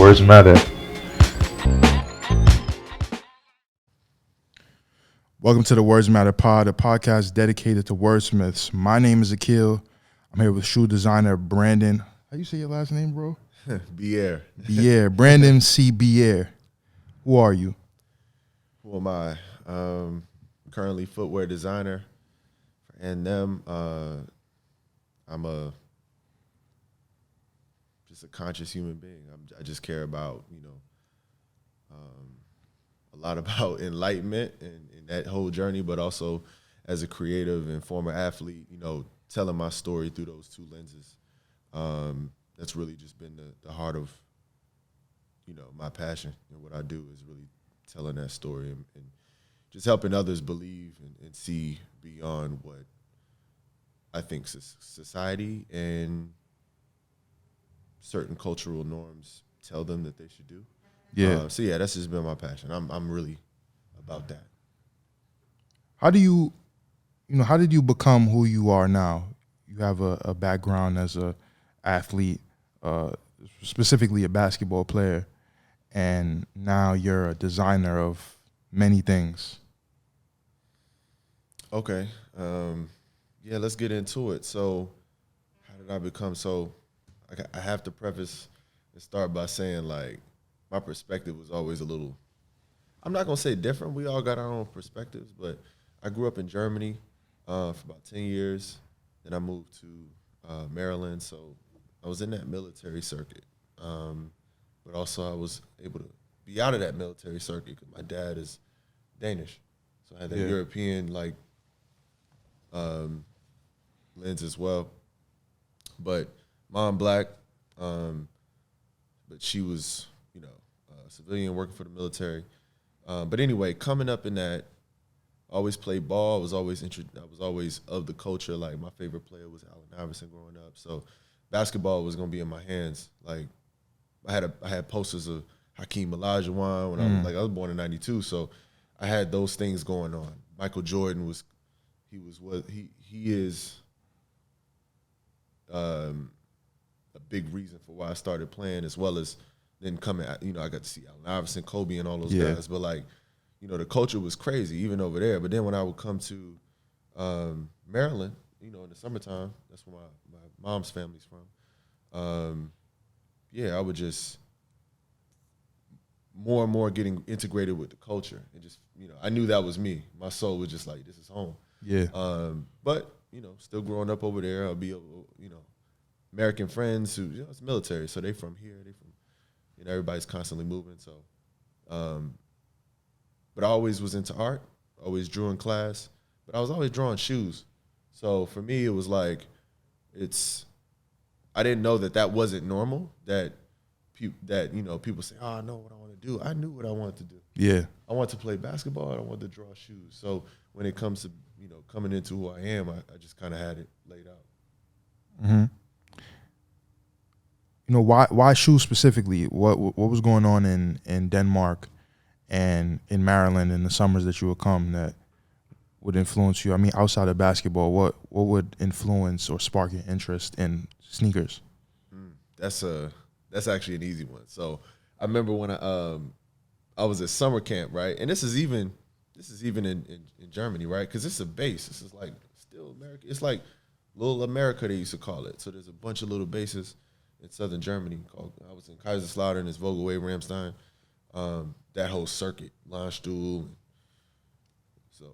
Words matter. Welcome to the Words Matter Pod, a podcast dedicated to wordsmiths. My name is Akil. I'm here with shoe designer Brandon. How you say your last name, bro? Bjerre. Bjerre. Brandon C. Bjerre. Who are you? Who am I? Currently footwear designer for them. I'm just a conscious human being. I just care about, a lot about enlightenment and that whole journey, but also as a creative and former athlete, telling my story through those two lenses. That's really just been the heart of, my passion, and what I do is really telling that story and just helping others believe and see beyond what I think society and certain cultural norms tell them that they should do. Yeah. So that's just been my passion. I'm really about that. How do you, how did you become who you are now? You have a background as a athlete, specifically a basketball player, and now you're a designer of many things. Okay. Let's get into it. So how did I become so? I have to preface and start by saying, like, my perspective was always a little, I'm not going to say different. We all got our own perspectives, but I grew up in Germany for about 10 years. Then I moved to Maryland, so I was in that military circuit. But also I was able to be out of that military circuit because my dad is Danish. So I had that European, lens as well. But mom black, but she was, a civilian working for the military. But anyway, coming up in that, always played ball. I was always of the culture. Like, my favorite player was Allen Iverson growing up. So basketball was gonna be in my hands. Like, I had posters of Hakeem Olajuwon when I was born in '92. So I had those things going on. Michael Jordan he is a big reason for why I started playing, as well as then coming, I got to see Allen Iverson, Kobe, and all those guys. But, like, the culture was crazy, even over there. But then when I would come to Maryland, in the summertime, that's where my mom's family's from. I would just more and more getting integrated with the culture. And just, I knew that was me. My soul was just like, this is home. Yeah. But, still growing up over there, I'll be, American friends who, it's military. So they from here, everybody's constantly moving. So, but I always was into art, always drew in class, but I was always drawing shoes. So for me, it was like, I didn't know that wasn't normal, that people say, oh, I know what I want to do. I knew what I wanted to do. Yeah. I wanted to play basketball. I wanted to draw shoes. So when it comes to, coming into who I am, I just kind of had it laid out. Mm-hmm. Why shoes specifically? What was going on in Denmark and in Maryland in the summers that you would come that would influence you? I mean, outside of basketball, what would influence or spark your interest in sneakers? That's actually an easy one. So I remember when I was at summer camp, right? And this is even in Germany, right? Because it's a base. This is like still America. It's like Little America, they used to call it. So there's a bunch of little bases in southern Germany. I was in Kaiserslautern, it's Vogelway, Ramstein, that whole circuit, Landstuhl. So,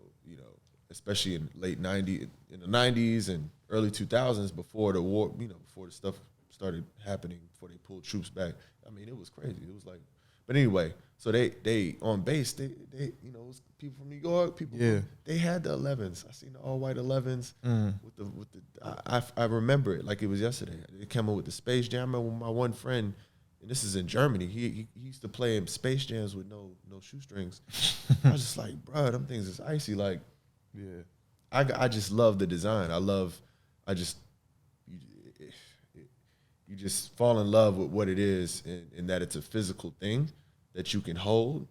especially in in the 90s and early 2000s, before the war, before the stuff started happening, before they pulled troops back. I mean, it was crazy. It was like, but anyway, so they on base, they it was people from New York, they had the 11s. I seen the all white 11s with the I remember it like it was yesterday. They came up with the Space Jam. I remember my one friend, and this is in Germany. He used to play in Space Jams with no shoestrings. I was just like, bro, them things is icy. Like, I just love the design. You just fall in love with what it is, and that it's a physical thing that you can hold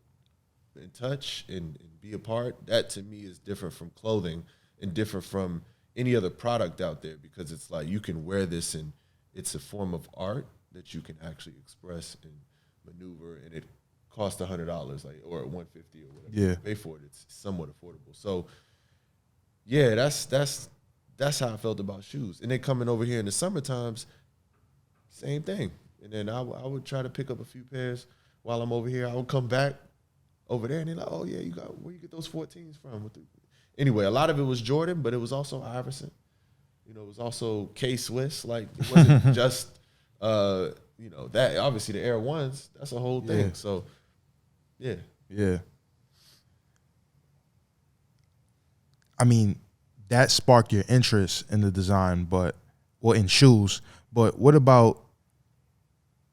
and touch and be a part. That to me is different from clothing and different from any other product out there, because it's like you can wear this and it's a form of art that you can actually express and maneuver, and it cost $100, like, or $150 or whatever. Yeah. You pay for it. It's somewhat affordable. So yeah, that's how I felt about shoes. And then coming over here in the summer times, same thing. And then I would try to pick up a few pairs while I'm over here. I would come back over there, and they're like, "Oh yeah, where you get those 14s from?" Anyway, a lot of it was Jordan, but it was also Iverson. You know, it was also K-Swiss. Like, it wasn't just, you know, that. Obviously, the Air Ones, that's a whole thing. Yeah. So, yeah. Yeah. I mean, that sparked your interest in the design, in shoes. But what about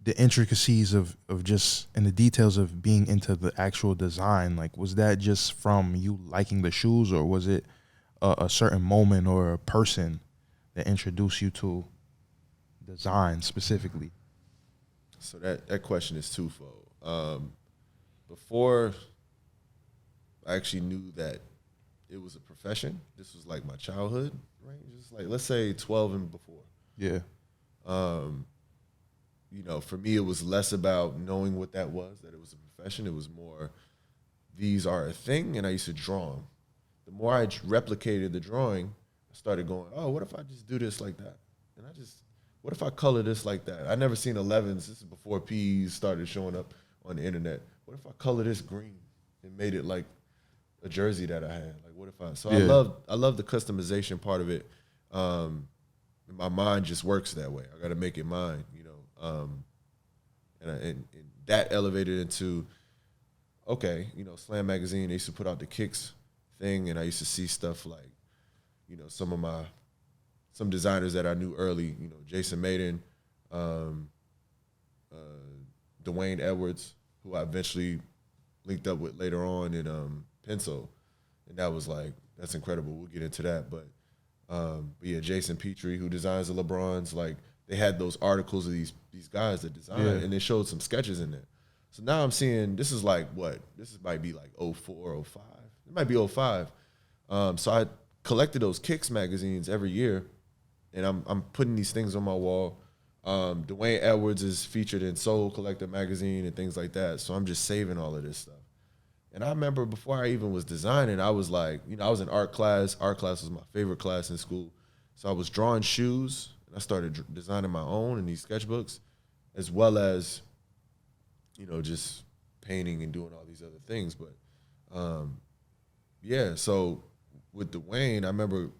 the intricacies of just and the details of being into the actual design? Like, was that just from you liking the shoes, or was it a certain moment or a person that introduced you to design specifically? So that question is twofold. Before I actually knew that it was a profession, this was like my childhood range. Just like, let's say 12 and before. Yeah. You know, for me, it was less about knowing what that was, that it was a profession. It was more, these are a thing, and I used to draw them. The more I replicated the drawing, I started going, oh, what if I just do this like that? And what if I color this like that? I never seen 11s. This is before P's started showing up on the internet. What if I color this green and made it like a jersey that I had? Like, what if I? So yeah. I love the customization part of it. My mind just works that way. I got to make it mine, you know. And that elevated into, okay, you know, Slam Magazine, they used to put out the Kicks thing, and I used to see stuff like, you know, some designers that I knew early, you know, Jason Maiden, Dwayne Edwards, who I eventually linked up with later on in Pencil, and that was like, that's incredible. We'll get into that, but yeah, Jason Petrie, who designs the LeBrons, like, they had those articles of these guys that design, and they showed some sketches in there. So now I'm seeing, this is like what? Might be like 04, 05. It might be 05. So I collected those Kicks magazines every year, and I'm putting these things on my wall. Dwayne Edwards is featured in Soul Collector magazine and things like that. So I'm just saving all of this stuff. And I remember before I even was designing, I was like, you know, I was in art class. Art class was my favorite class in school. So I was drawing shoes. I started designing my own in these sketchbooks, as well as, you know, just painting and doing all these other things. But, yeah, so with Dwayne, I remember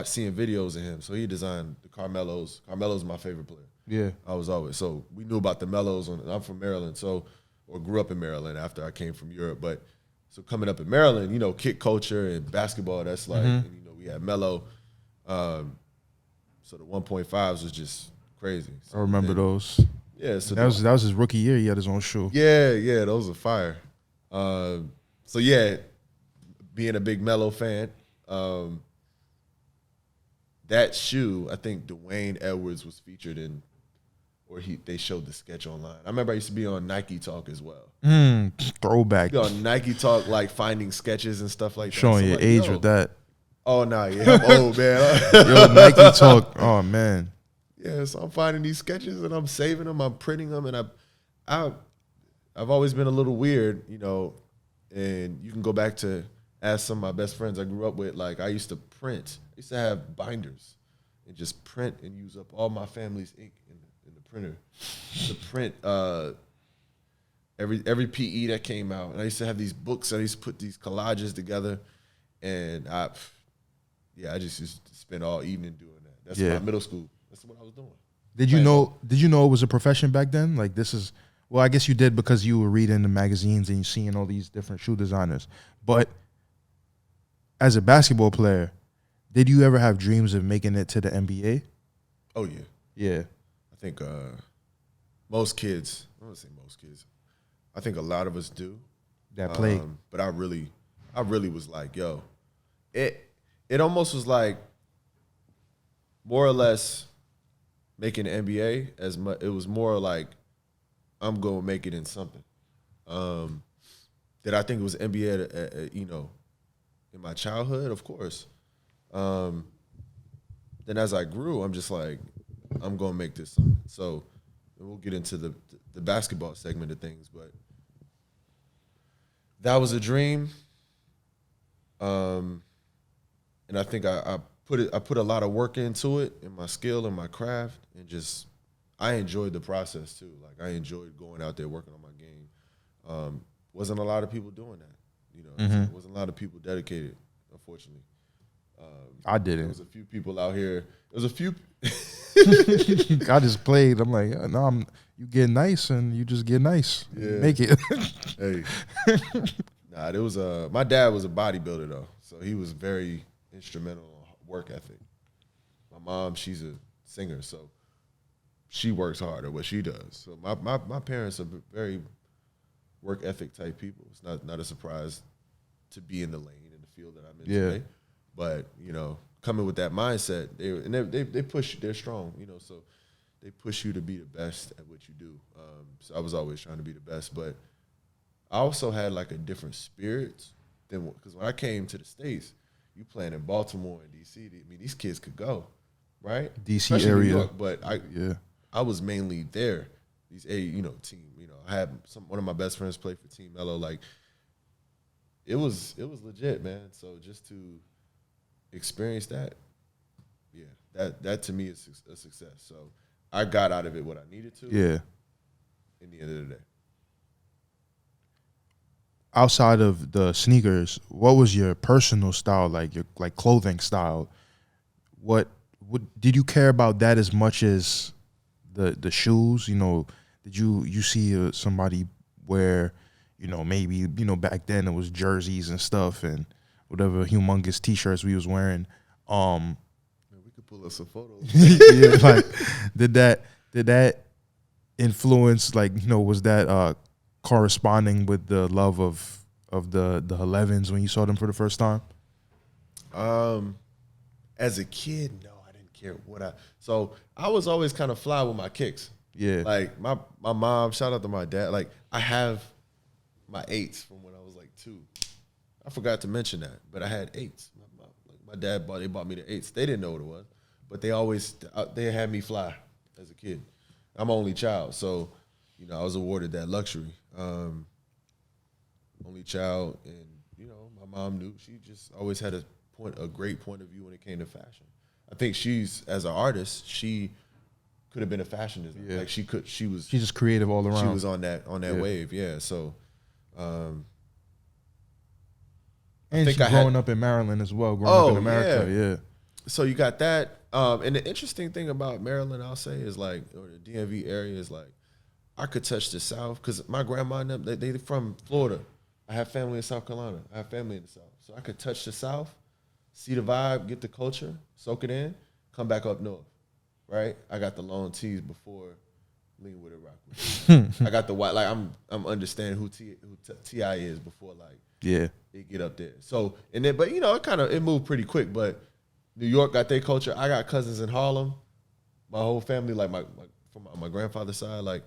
seeing videos of him. So he designed the Carmelos. Carmelo's my favorite player. Yeah. I was always, so we knew about the Melos. I'm from Maryland, or grew up in Maryland after I came from Europe. But so coming up in Maryland, you know, kick culture and basketball, that's like, and, you know, we had Melo. So the 1.5s was just crazy. So I remember those. Yeah, so that was his rookie year. He had his own shoe. Yeah, those are fire. So yeah, being a big Melo fan, that shoe, I think Dwayne Edwards was featured in, or they showed the sketch online. I remember I used to be on Nike Talk as well. Throwback. Be on Nike Talk, like finding sketches and stuff like that. Showing so your like, age with that. Oh, nah, yeah, I'm old, man. Yo, Nike Talk. Oh, man. Yeah, so I'm finding these sketches and I'm saving them, I'm printing them, and I've always been a little weird, you know, and you can go back to ask some of my best friends I grew up with. Like, I used to print. I used to have binders and just print and use up all my family's ink in the printer to print every PE that came out. And I used to have these books. I used to put these collages together, and I just used to spend all evening doing that. That's my middle school. That's what I was doing. Did you know it was a profession back then? Like, this is, well, I guess you did because you were reading the magazines and you seeing all these different shoe designers. But as a basketball player, did you ever have dreams of making it to the NBA? Oh yeah. Yeah. I think most kids, I don't want to say most kids, I think a lot of us do. That played. But I really was like, yo, it almost was like more or less making the NBA as much. It was more like I'm going to make it in something. Did I think it was NBA, you know, in my childhood? Of course. Then as I grew, I'm just like, I'm going to make this something. So we'll get into the basketball segment of things, but that was a dream. And I think I put a lot of work into it, in my skill and my craft, and just I enjoyed the process too. Like I enjoyed going out there working on my game. Wasn't a lot of people doing that, you know. Wasn't a lot of people dedicated, unfortunately. I didn't. There was a few people out here. There was a few. I just played. I'm like, no, you get nice and you just get nice. Yeah. Make it. Hey. Nah, there was my dad was a bodybuilder though, so he was very instrumental in work ethic. My mom, she's a singer, so she works hard at what she does. So my parents are very work ethic type people. It's not a surprise to be in the lane in the field that I'm in today. But you know, coming with that mindset, they push. They're strong, you know, so they push you to be the best at what you do. So I was always trying to be the best, but I also had like a different spirit than because when I came to the States, you playing in Baltimore and DC. I mean, these kids could go, right? DC Especially area, New York, but I was mainly there. These team, you know, I had one of my best friends play for Team Mello. Like it was legit, man. So just to experience that, yeah, that to me is a success. So I got out of it what I needed to. Yeah. In the end of the day. Outside of the sneakers, what was your personal style, like your clothing style? What did you care about that as much as the shoes? You know, did you see somebody wear, you know, maybe, you know, back then it was jerseys and stuff and whatever humongous T-shirts we was wearing. Man, we could pull up some photos. Yeah, like did that influence, like, you know, was that corresponding with the love of the 11s when you saw them for the first time? As a kid, no, I didn't care so I was always kind of fly with my kicks. Yeah. Like my mom, shout out to my dad. Like I have my 8s from when I was like 2. I forgot to mention that, but I had 8s. My dad bought me the 8s. They didn't know what it was, but they had me fly as a kid. I'm an only child, so you know I was awarded that luxury. Only child, and you know my mom knew. She just always had a great point of view when it came to fashion. I think as an artist, she could have been a fashion designer. Yeah. Like she's just creative all around. She was on that wave, yeah. So, and she's growing up in Maryland as well. Growing up in America, yeah. So you got that, and the interesting thing about Maryland, I'll say, is like, or the DMV area is like, I could touch the South because my grandma and them, they from Florida. I have family in South Carolina. I have family in the South, so I could touch the South, see the vibe, get the culture, soak it in, come back up north, right? I got the long tees before lean with it, rock with it. I got the white, like I'm understanding who T.I. is before like they get up there. So and then, but you know, it moved pretty quick. But New York got their culture. I got cousins in Harlem. My whole family, like from my grandfather's side, like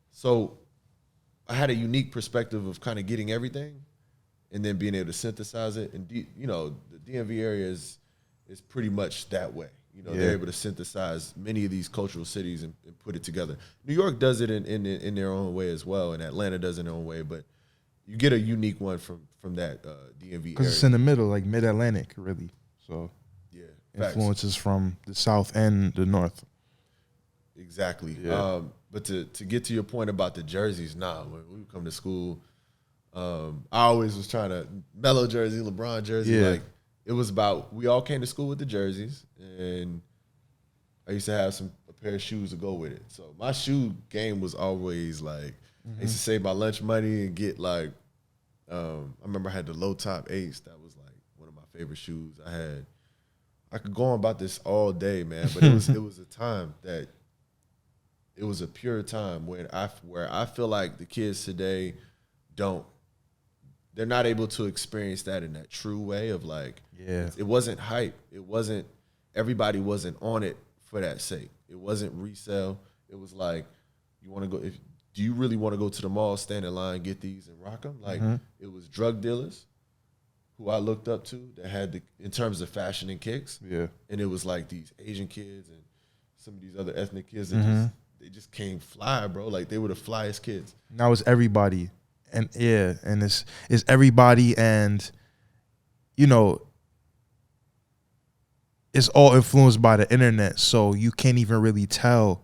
so. I had a unique perspective of kind of getting everything, and then being able to synthesize it. And you know, the DMV area is pretty much that way. You know, they're able to synthesize many of these cultural cities and put it together. New York does it in their own way as well, and Atlanta does it in their own way. But you get a unique one from that DMV area because it's in the middle, like mid-Atlantic, really. So yeah, influences from the South and the North. Exactly. Yeah. But to get to your point about the jerseys, when we come to school, I always was trying to Melo jersey, LeBron jersey. Yeah. Like it was about, we all came to school with the jerseys, and I used to have a pair of shoes to go with it. So my shoe game was always like, I used to save my lunch money and get like, I remember I had the low top 8s. That was like one of my favorite shoes I had. I could go on about this all day, man, but it was a time that, it was a pure time where I feel like the kids today they're not able to experience that in that true way of like, it wasn't hype. Everybody wasn't on it for that sake. It wasn't resale. It was like, do you really want to go to the mall, stand in line, get these and rock them? Like it was drug dealers who I looked up to that had in terms of fashion and kicks. Yeah. And it was like these Asian kids and some of these other ethnic kids that just they just came fly, bro. Like they were the flyest kids. Now it's everybody, and yeah, and it's everybody, and you know, it's all influenced by the internet, so you can't even really tell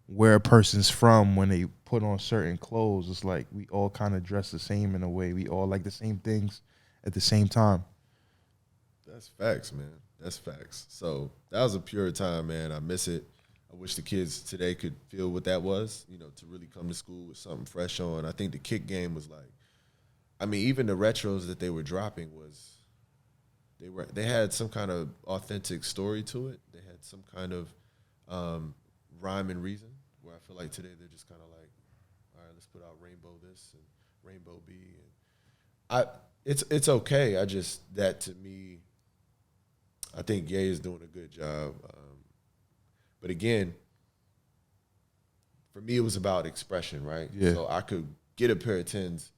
where a person's from when they put on certain clothes. It's like we all kind of dress the same in a way. We all like the same things at the same time. That's facts, man. That's facts. So that was a pure time, man. I miss it. I wish the kids today could feel what that was, you know, to really come to school with something fresh on. I think the kick game was like, I mean, even the retros that they were dropping was, they had some kind of authentic story to it. They had some kind of rhyme and reason, where I feel like today they're just kind of like, all right, let's put out Rainbow this and Rainbow B. And it's okay. I just, that to me, I think Ye is doing a good job. But again, for me, it was about expression, right? Yeah. So I could get a pair of 10s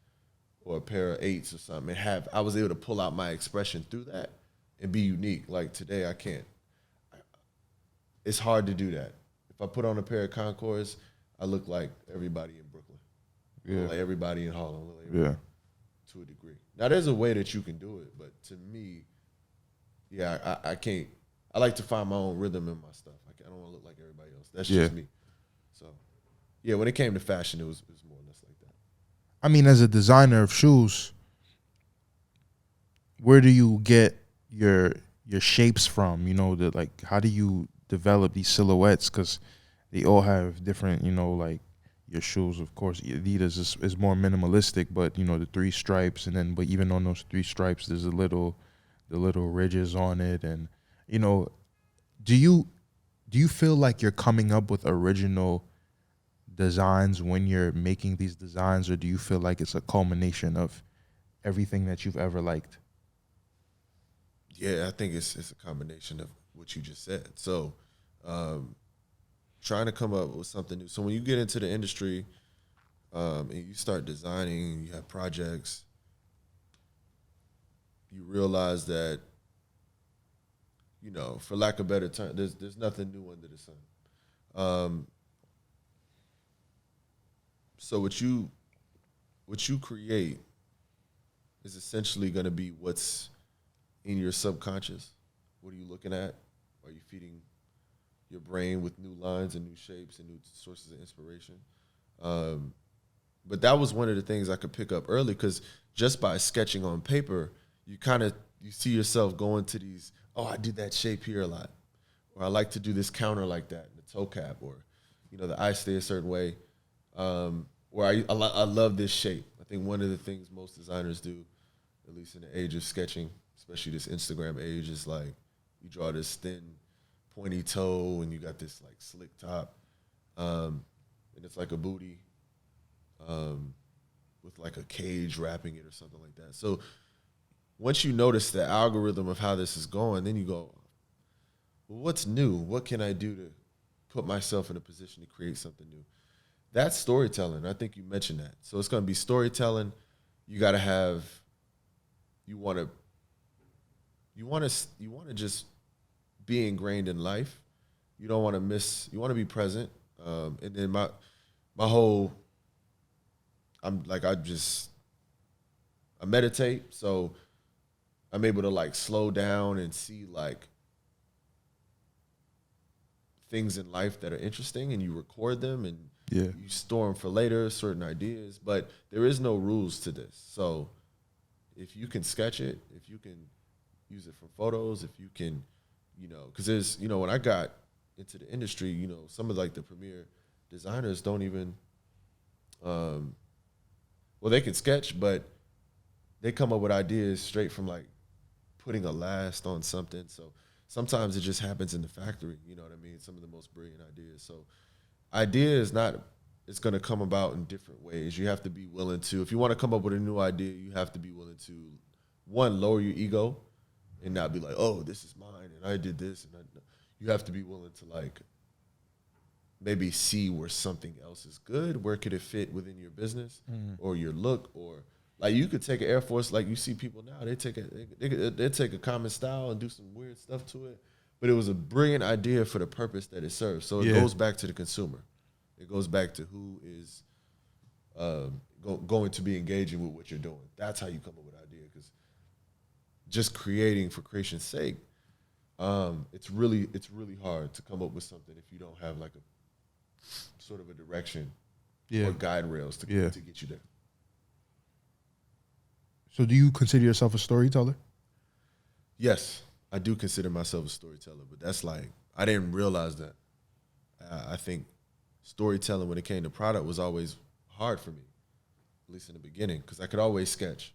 or a pair of 8s or something and I was able to pull out my expression through that and be unique. Like today, I can't. It's hard to do that. If I put on a pair of Concords, I look like everybody in Brooklyn. Yeah. Like everybody in Harlem. Like Yeah. to a degree. Now, there's a way that you can do it, but to me, yeah, I can't. I like to find my own rhythm in my stuff. I don't want to look like everybody else. That's just me. So, yeah, when it came to fashion, it was more or less like that. I mean, as a designer of shoes, where do you get your shapes from? You know, like how do you develop these silhouettes? Because they all have different, you know, like your shoes. Of course, Adidas is more minimalistic, but you know the 3 stripes, and then but even on those 3 stripes, there's the little ridges on it, and you know, do you feel like you're coming up with original designs when you're making these designs, or do you feel like it's a culmination of everything that you've ever liked? Yeah, I think it's a combination of what you just said. So, trying to come up with something new. So when you get into the industry, and you start designing, you have projects, you realize that, you know, for lack of a better term, there's nothing new under the sun. So what you create is essentially going to be what's in your subconscious. What are you looking at? Are you feeding your brain with new lines and new shapes and new sources of inspiration? But that was one of the things I could pick up early, because just by sketching on paper, you see yourself going to these, oh, I did that shape here a lot, or I like to do this counter like that, the toe cap, or, you know, the eye stay a certain way, or I love this shape. I think one of the things most designers do, at least in the age of sketching, especially this Instagram age, is like you draw this thin, pointy toe, and you got this like slick top, and it's like a booty, with like a cage wrapping it or something like that. So once you notice the algorithm of how this is going, then you go, well, what's new? What can I do to put myself in a position to create something new? That's storytelling. I think you mentioned that. So it's going to be storytelling. You got to have, you want to just be ingrained in life. You don't want to miss, you want to be present. And then my whole, I meditate. So I'm able to like slow down and see like things in life that are interesting, and you record them and you store them for later, certain ideas. But there is no rules to this. So if you can sketch it, if you can use it for photos, if you can, you know, because there's, you know, when I got into the industry, you know, some of like the premier designers don't even, well, they can sketch, but they come up with ideas straight from like putting a last on something. So sometimes it just happens in the factory, you know what I mean? Some of the most brilliant ideas. So idea is not, it's going to come about in different ways. You have to be willing to, if you want to come up with a new idea, you have to be willing to, one, lower your ego and not be like, oh, this is mine and I did this. And you have to be willing to like maybe see where something else is good. Where could it fit within your business or your look? Or like you could take an Air Force, like you see people now, they take a common style and do some weird stuff to it. But it was a brilliant idea for the purpose that it serves. So it goes back to the consumer. It goes back to who is going to be engaging with what you're doing. That's how you come up with ideas. Because just creating for creation's sake, it's really hard to come up with something if you don't have like a sort of a direction or guide rails to get you there. So do you consider yourself a storyteller? Yes, I do consider myself a storyteller, but that's like, I didn't realize that. I think storytelling when it came to product was always hard for me, at least in the beginning, because I could always sketch.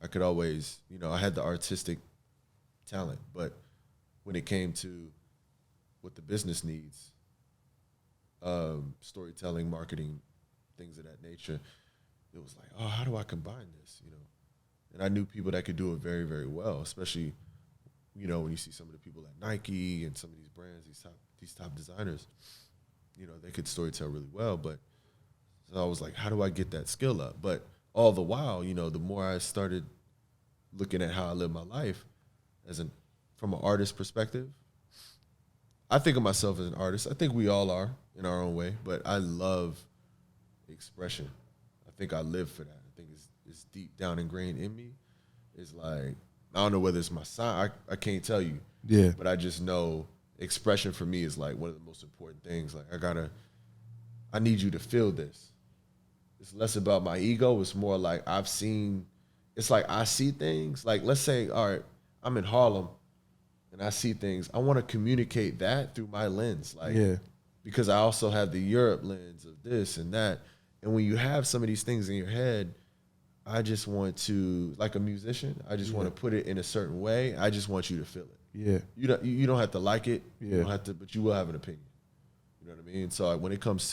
I could always, I had the artistic talent, but when it came to what the business needs, storytelling, marketing, things of that nature, it was like, oh, how do I combine this, And I knew people that could do it very, very well, especially, when you see some of the people at Nike and some of these brands, these top designers, they could storytell really well. But so I was like, how do I get that skill up? But all the while, the more I started looking at how I live my life from an artist perspective, I think of myself as an artist. I think we all are in our own way, but I love expression. I think I live for that. I think it's deep down ingrained in me. It's like, I don't know whether it's my sign. I can't tell you. Yeah. But I just know expression for me is like one of the most important things. Like I need you to feel this. It's less about my ego. It's more like it's like I see things. Like, let's say, all right, I'm in Harlem and I see things. I want to communicate that through my lens. Like, because I also have the Europe lens of this and that. And when you have some of these things in your head, I just want to, like a musician, I just want to put it in a certain way. I just want you to feel it. Yeah. You don't have to like it. You don't have to, but you will have an opinion. You know what I mean? So like, when it comes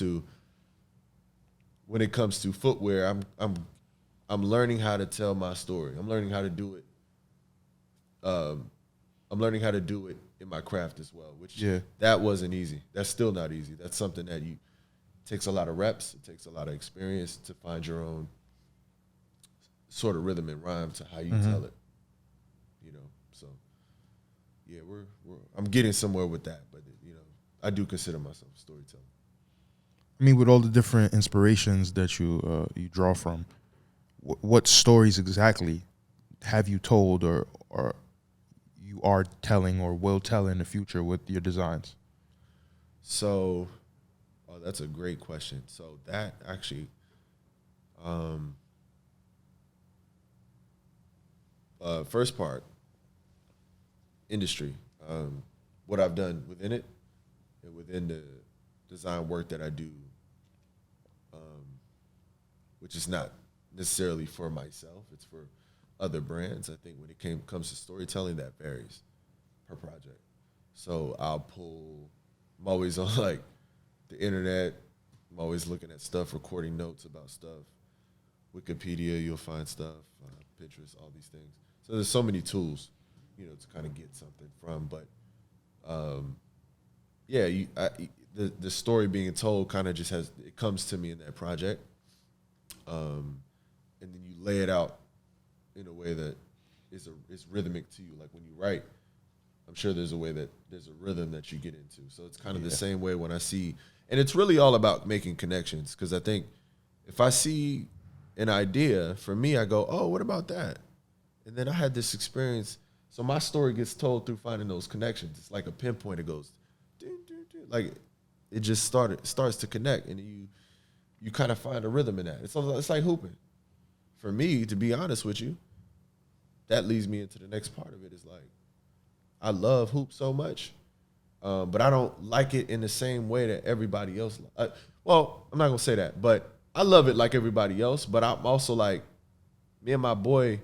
to footwear, I'm learning how to tell my story. I'm learning how to do it. I'm learning how to do it in my craft as well, which that wasn't easy. That's still not easy. That's something that takes a lot of reps. It takes a lot of experience to find your own sort of rhythm and rhyme to how you tell it. So yeah, I'm getting somewhere with that, but I do consider myself a storyteller. I mean, with all the different inspirations that you draw from, what stories exactly have you told or you are telling or will tell in the future with your designs? So, that's a great question. So that actually, first part, industry, what I've done within it and within the design work that I do, which is not necessarily for myself, it's for other brands. I think when it comes to storytelling, that varies per project. So I'm always on like the internet, I'm always looking at stuff, recording notes about stuff. Wikipedia, you'll find stuff, Pinterest, all these things. So there's so many tools, to kind of get something from. But the story being told kind of just it comes to me in that project, and then you lay it out in a way that is rhythmic to you. Like when you write, I'm sure there's a way that there's a rhythm that you get into. So it's kind of the same way when I see, and it's really all about making connections. Because I think if I see an idea, for me, I go, oh, what about that? And then I had this experience. So my story gets told through finding those connections. It's like a pinpoint. It goes, doo, doo, doo. Like it just starts to connect, and you kind of find a rhythm in that. It's like hooping. For me, to be honest with you, that leads me into the next part of it. Is like, I love hoop so much, but I don't like it in the same way that everybody else. Well, I'm not gonna say that, but I love it like everybody else. But I'm also like, me and my boys,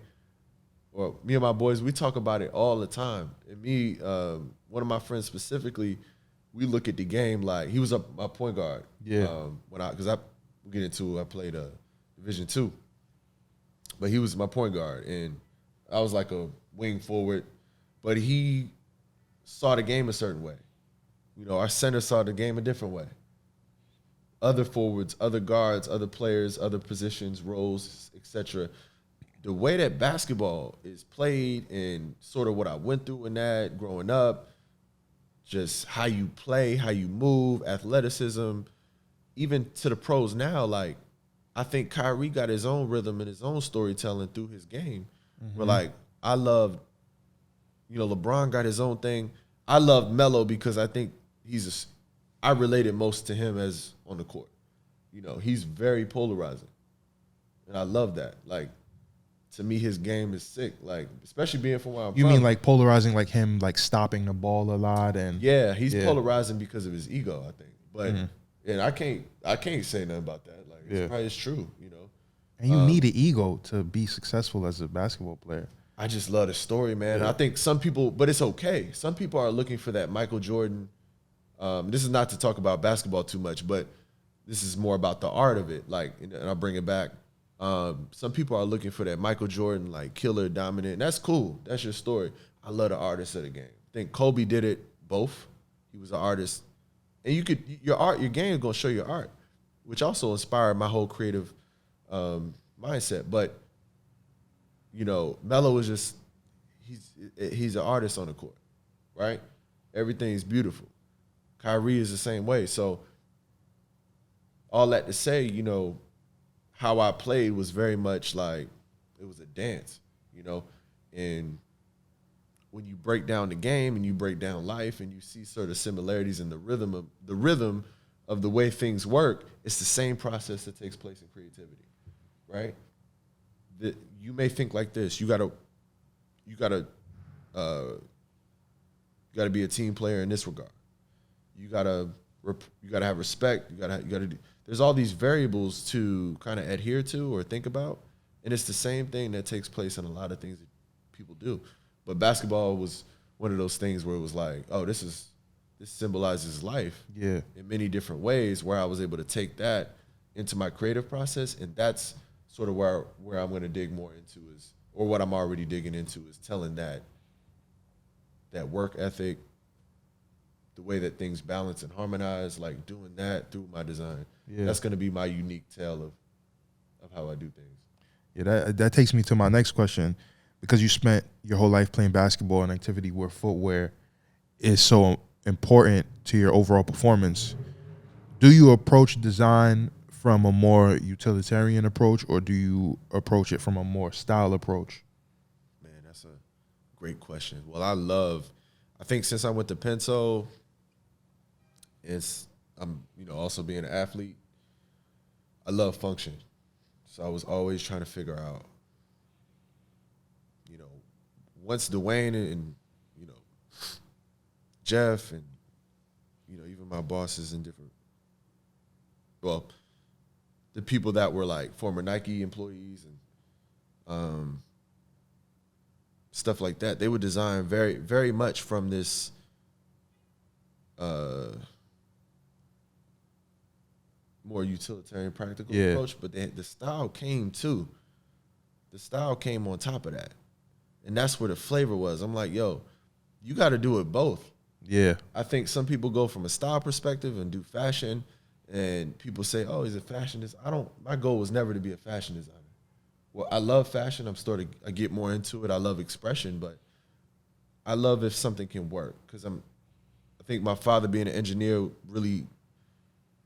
we talk about it all the time. And me, one of my friends specifically, we look at the game like he was my point guard. Yeah. I played Division II, but he was my point guard, and I was like a wing forward. But he saw the game a certain way. Our center saw the game a different way. Other forwards, other guards, other players, other positions, roles, etc. The way that basketball is played and sort of what I went through in that growing up, just how you play, how you move, athleticism, even to the pros now, like I think Kyrie got his own rhythm and his own storytelling through his game. Where like I love, LeBron got his own thing. I love Melo because I think I related most to him as on the court. He's very polarizing, and I love that. Like, to me, his game is sick. Like, especially being from where I'm from. You mean like polarizing, like him, like stopping the ball a lot, and yeah, he's polarizing because of his ego, I think. But and I can't say nothing about that. Like, it's true, And you need an ego to be successful as a basketball player. I just love the story, man. Yeah. I think some people, but it's okay. Some people are looking for that Michael Jordan. This is not to talk about basketball too much, but this is more about the art of it. Like, and I'll bring it back. Some people are looking for that Michael Jordan, like killer, dominant. And that's cool. That's your story. I love the artist of the game. I think Kobe did it both. He was an artist, and your game is gonna show your art, which also inspired my whole creative mindset. But Melo is just he's an artist on the court, right? Everything's beautiful. Kyrie is the same way. So all that to say, how I played was very much like it was a dance, and when you break down the game and you break down life and you see sort of similarities in the rhythm of the way things work, it's the same process that takes place in creativity, right? You may think like this: you gotta be a team player in this regard. You gotta have respect. You gotta do. There's all these variables to kind of adhere to or think about, and it's the same thing that takes place in a lot of things that people do. But basketball was one of those things where it was like, oh, this symbolizes life, in many different ways. Where I was able to take that into my creative process, and that's sort of where I'm going to dig more into or what I'm already digging into is telling that work ethic, the way that things balance and harmonize, like doing that through my design. Yeah. That's going to be my unique tale of how I do things. Yeah, that takes me to my next question. Because you spent your whole life playing basketball, and activity where footwear is so important to your overall performance, do you approach design from a more utilitarian approach, or do you approach it from a more style approach? Man, that's a great question. Well, I think since I went to Penso, I'm also being an athlete, I love function. So I was always trying to figure out, once Dwayne and Jeff and even my bosses and the people that were like former Nike employees and stuff like that, they would design very, very much from this more utilitarian, practical approach. But the style came too. The style came on top of that. And that's where the flavor was. I'm like, yo, you got to do it both. Yeah. I think some people go from a style perspective and do fashion, and people say, oh, he's a fashion designer. My goal was never to be a fashion designer. Well, I love fashion. I get more into it. I love expression, but I love if something can work, because I think my father being an engineer really,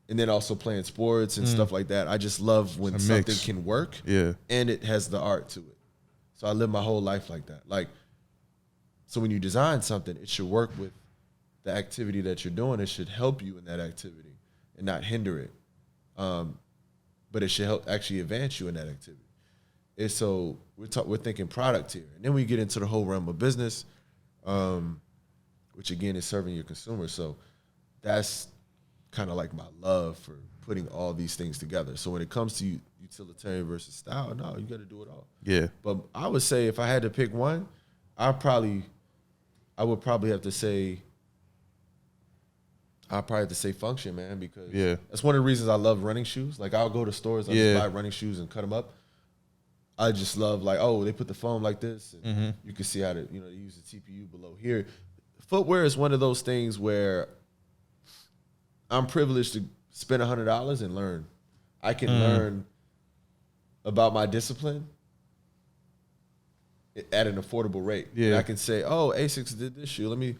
and then also playing sports and stuff like that, I just love when something can work and it has the art to it. So I live my whole life like that. Like, so when you design something, it should work with the activity that you're doing. It should help you in that activity and not hinder it. But it should help actually advance you in that activity. And so we're thinking product here. And then we get into the whole realm of business, which again is serving your consumer. So that's kind of like my love for putting all these things together. So when it comes to utilitarian versus style, no, you got to do it all. Yeah. But I would say if I had to pick one, I would probably have to say function, man, because that's one of the reasons I love running shoes. Like, I'll go to stores, I'll just buy running shoes and cut them up. I just love, like, oh, they put the foam like this, and you can see how they use the TPU below here. Footwear is one of those things where I'm privileged to spend $100 and learn. I can learn about my discipline at an affordable rate. Yeah. And I can say, oh, Asics did this shoe. Let me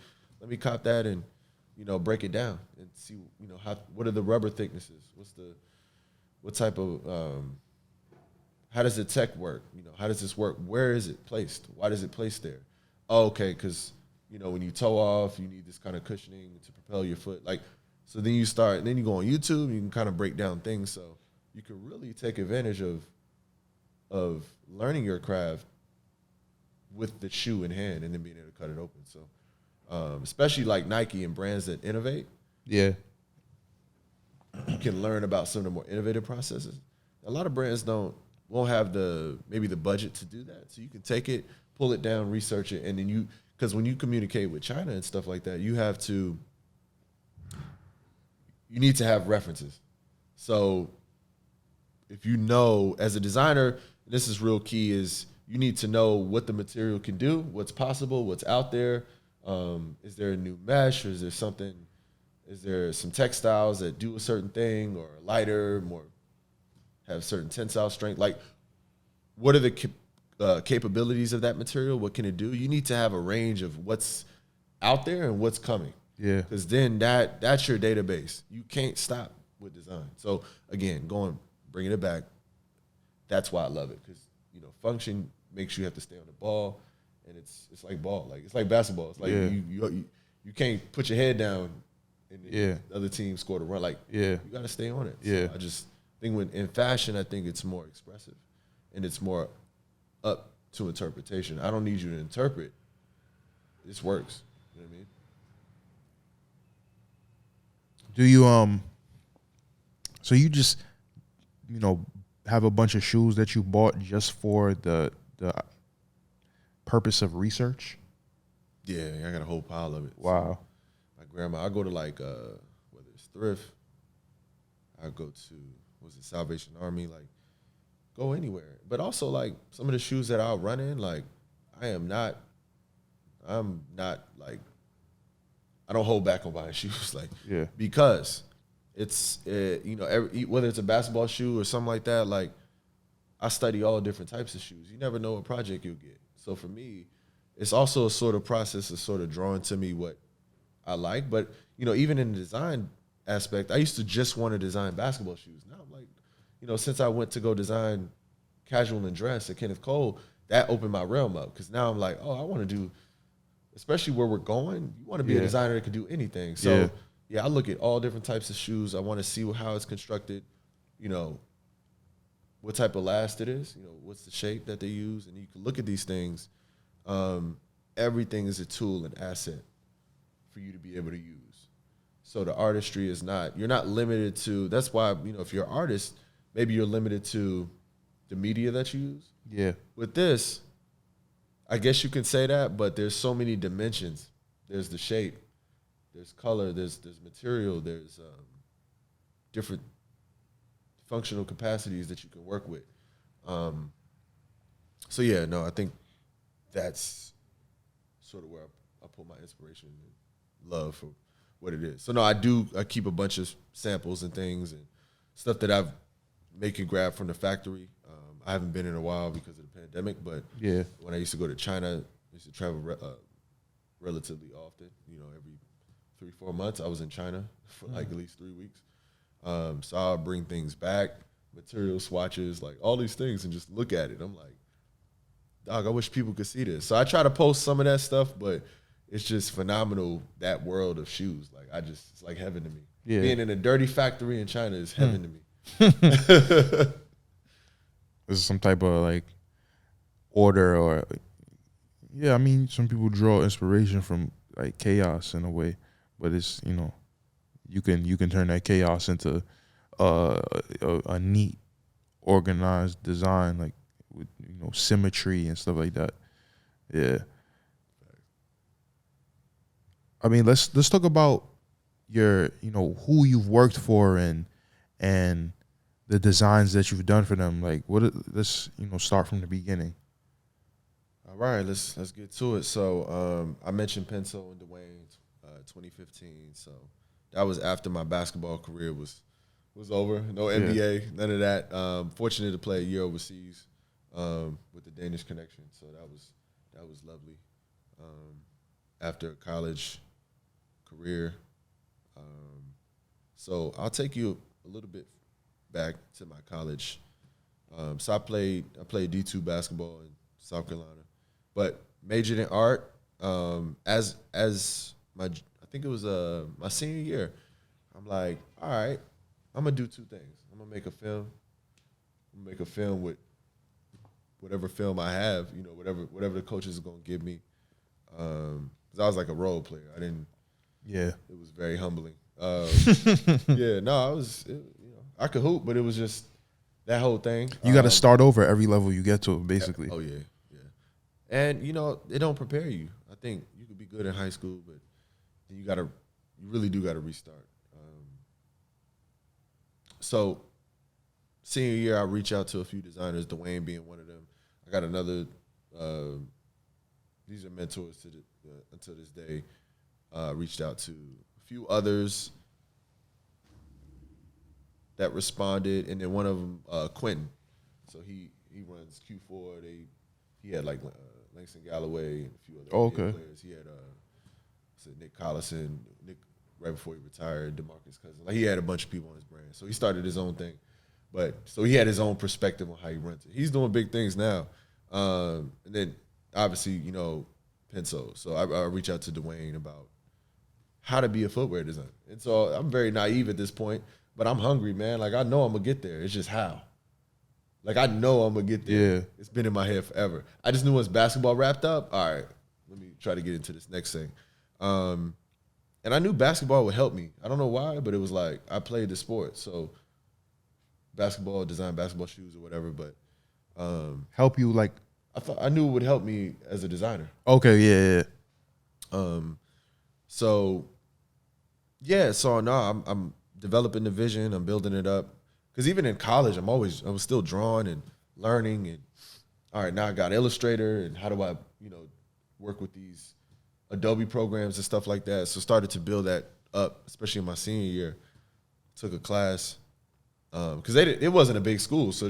cop that and break it down and see, what are the rubber thicknesses? What type of, how does the tech work? How does this work? Where is it placed? Why does it place there? Oh, okay, because, when you toe off, you need this kind of cushioning to propel your foot. Like, so then you go on YouTube, and you can kind of break down things. So you can really take advantage of learning your craft with the shoe in hand and then being able to cut it open. So, especially like Nike and brands that innovate. Yeah. You can learn about some of the more innovative processes. A lot of brands won't have maybe the budget to do that. So you can take it, pull it down, research it, and then because when you communicate with China and stuff like that, you need to have references. So if as a designer, this is real key, is you need to know what the material can do, what's possible, what's out there. Is there a new mesh, or is there some textiles that do a certain thing, or lighter, more, have certain tensile strength? Like, what are the capabilities of that material? What can it do? You need to have a range of what's out there and what's coming. Yeah. Because then that's your database. You can't stop with design. So again, bringing it back, that's why I love it. Because, function makes you have to stay on the ball, and it's like ball. Like, it's like basketball. It's like you can't put your head down and the other team scored a run. Like, you got to stay on it. Yeah. So I just think in fashion, I think it's more expressive, and it's more up to interpretation. I don't need you to interpret. This works. You know what I mean? Do you so you just have a bunch of shoes that you bought just for the purpose of research? Yeah, I got a whole pile of it. Wow. So my grandma, I go to whether it's thrift, I go to Salvation Army, like, go anywhere. But also, like, some of the shoes that I'll run in, like, I'm not like, I don't hold back on buying shoes, like, because it's whether it's a basketball shoe or something like that, like, I study all different types of shoes. You never know what project you'll get. So for me, it's also a sort of process of sort of drawing to me what I like. But even in the design aspect, I used to just want to design basketball shoes. Now I'm like, since I went to go design casual and dress at Kenneth Cole, that opened my realm up. Because now I'm like, oh, I want to do, especially where we're going, you want to be a designer that can do anything. So I look at all different types of shoes. I want to see how it's constructed, what type of last it is, what's the shape that they use. And you can look at these things. Everything is a tool and asset for you to be able to use. So the artistry is you're not limited to, that's why, if you're an artist, maybe you're limited to the media that you use. Yeah. With this, I guess you can say that, but there's so many dimensions. There's the shape, there's color, there's material, there's different functional capacities that you can work with. So I think that's sort of where I pull my inspiration and love for what it is. So I keep a bunch of samples and things and stuff that I've make and grab from the factory. I haven't been in a while because of the pandemic, but when I used to go to China, I used to travel relatively often. Every 3-4 months, I was in China for like at least 3 weeks. So I'll bring things back, material swatches, like all these things, and just look at it. I'm like, dog, I wish people could see this. So I try to post some of that stuff, but it's just phenomenal, that world of shoes. Like, it's like heaven to me. Yeah. Being in a dirty factory in China is heaven to me. This is some type of like order, or I mean, some people draw inspiration from like chaos in a way, but it's you can turn that chaos into a neat, organized design, like with symmetry and stuff like that. Yeah. I mean, let's talk about your who you've worked for and the designs that you've done for them. Like, let's start from the beginning. All right, let's get to it. So I mentioned Penso and Dwayne, 2015. So that was after my basketball career was over. No NBA, none of that. Fortunate to play a year overseas with the Danish connection. So that was lovely. After a college career, So I'll take you a little bit back to my college. So I played D2 basketball in South Carolina, but majored in art. As my, I think it was my senior year, I'm like, all right, I'm gonna do two things. I'm gonna make a film. I'm gonna make a film with whatever film I have, you know, whatever the coaches are gonna give me. 'Cause I was like a role player. I didn't. Yeah. It was very humbling. Yeah, no, you know, I could hoop, but it was just that whole thing. You got to start over at every level you get to, basically. Oh yeah, yeah. And you know, it don't prepare you. I think you could be good in high school, but then you really do gotta restart. So senior year, I reach out to a few designers, Dwayne being one of them. I got another. These are mentors until this day. Reached out to a few others that responded, and then one of them, Quentin. So he runs Q4. He had like Langston Galloway and a few other players. He had Nick Collison, Nick right before he retired, DeMarcus Cousins. Like he had a bunch of people on his brand. So he started his own thing. But so he had his own perspective on how he runs it. He's doing big things now. And then obviously, you know, Penso. So I reach out to Dwayne about how to be a footwear designer. And so I'm very naive at this point, but I'm hungry, man. Like I know I'm gonna get there. It's just how. Like I know I'm gonna get there. Yeah. It's been in my head forever. I just knew once basketball wrapped up, all right, let me try to get into this next thing. And I knew basketball would help me. I don't know why, but it was like I played the sport. So basketball, design basketball shoes or whatever, but help you like I knew it would help me as a designer. Okay, yeah. So no, I'm developing the vision, I'm building it up. Because even in college, I was still drawing and learning, and all right, now I got Illustrator, and how do I, you know, work with these Adobe programs and stuff like that. So started to build that up, especially in my senior year. Took a class because it wasn't a big school, so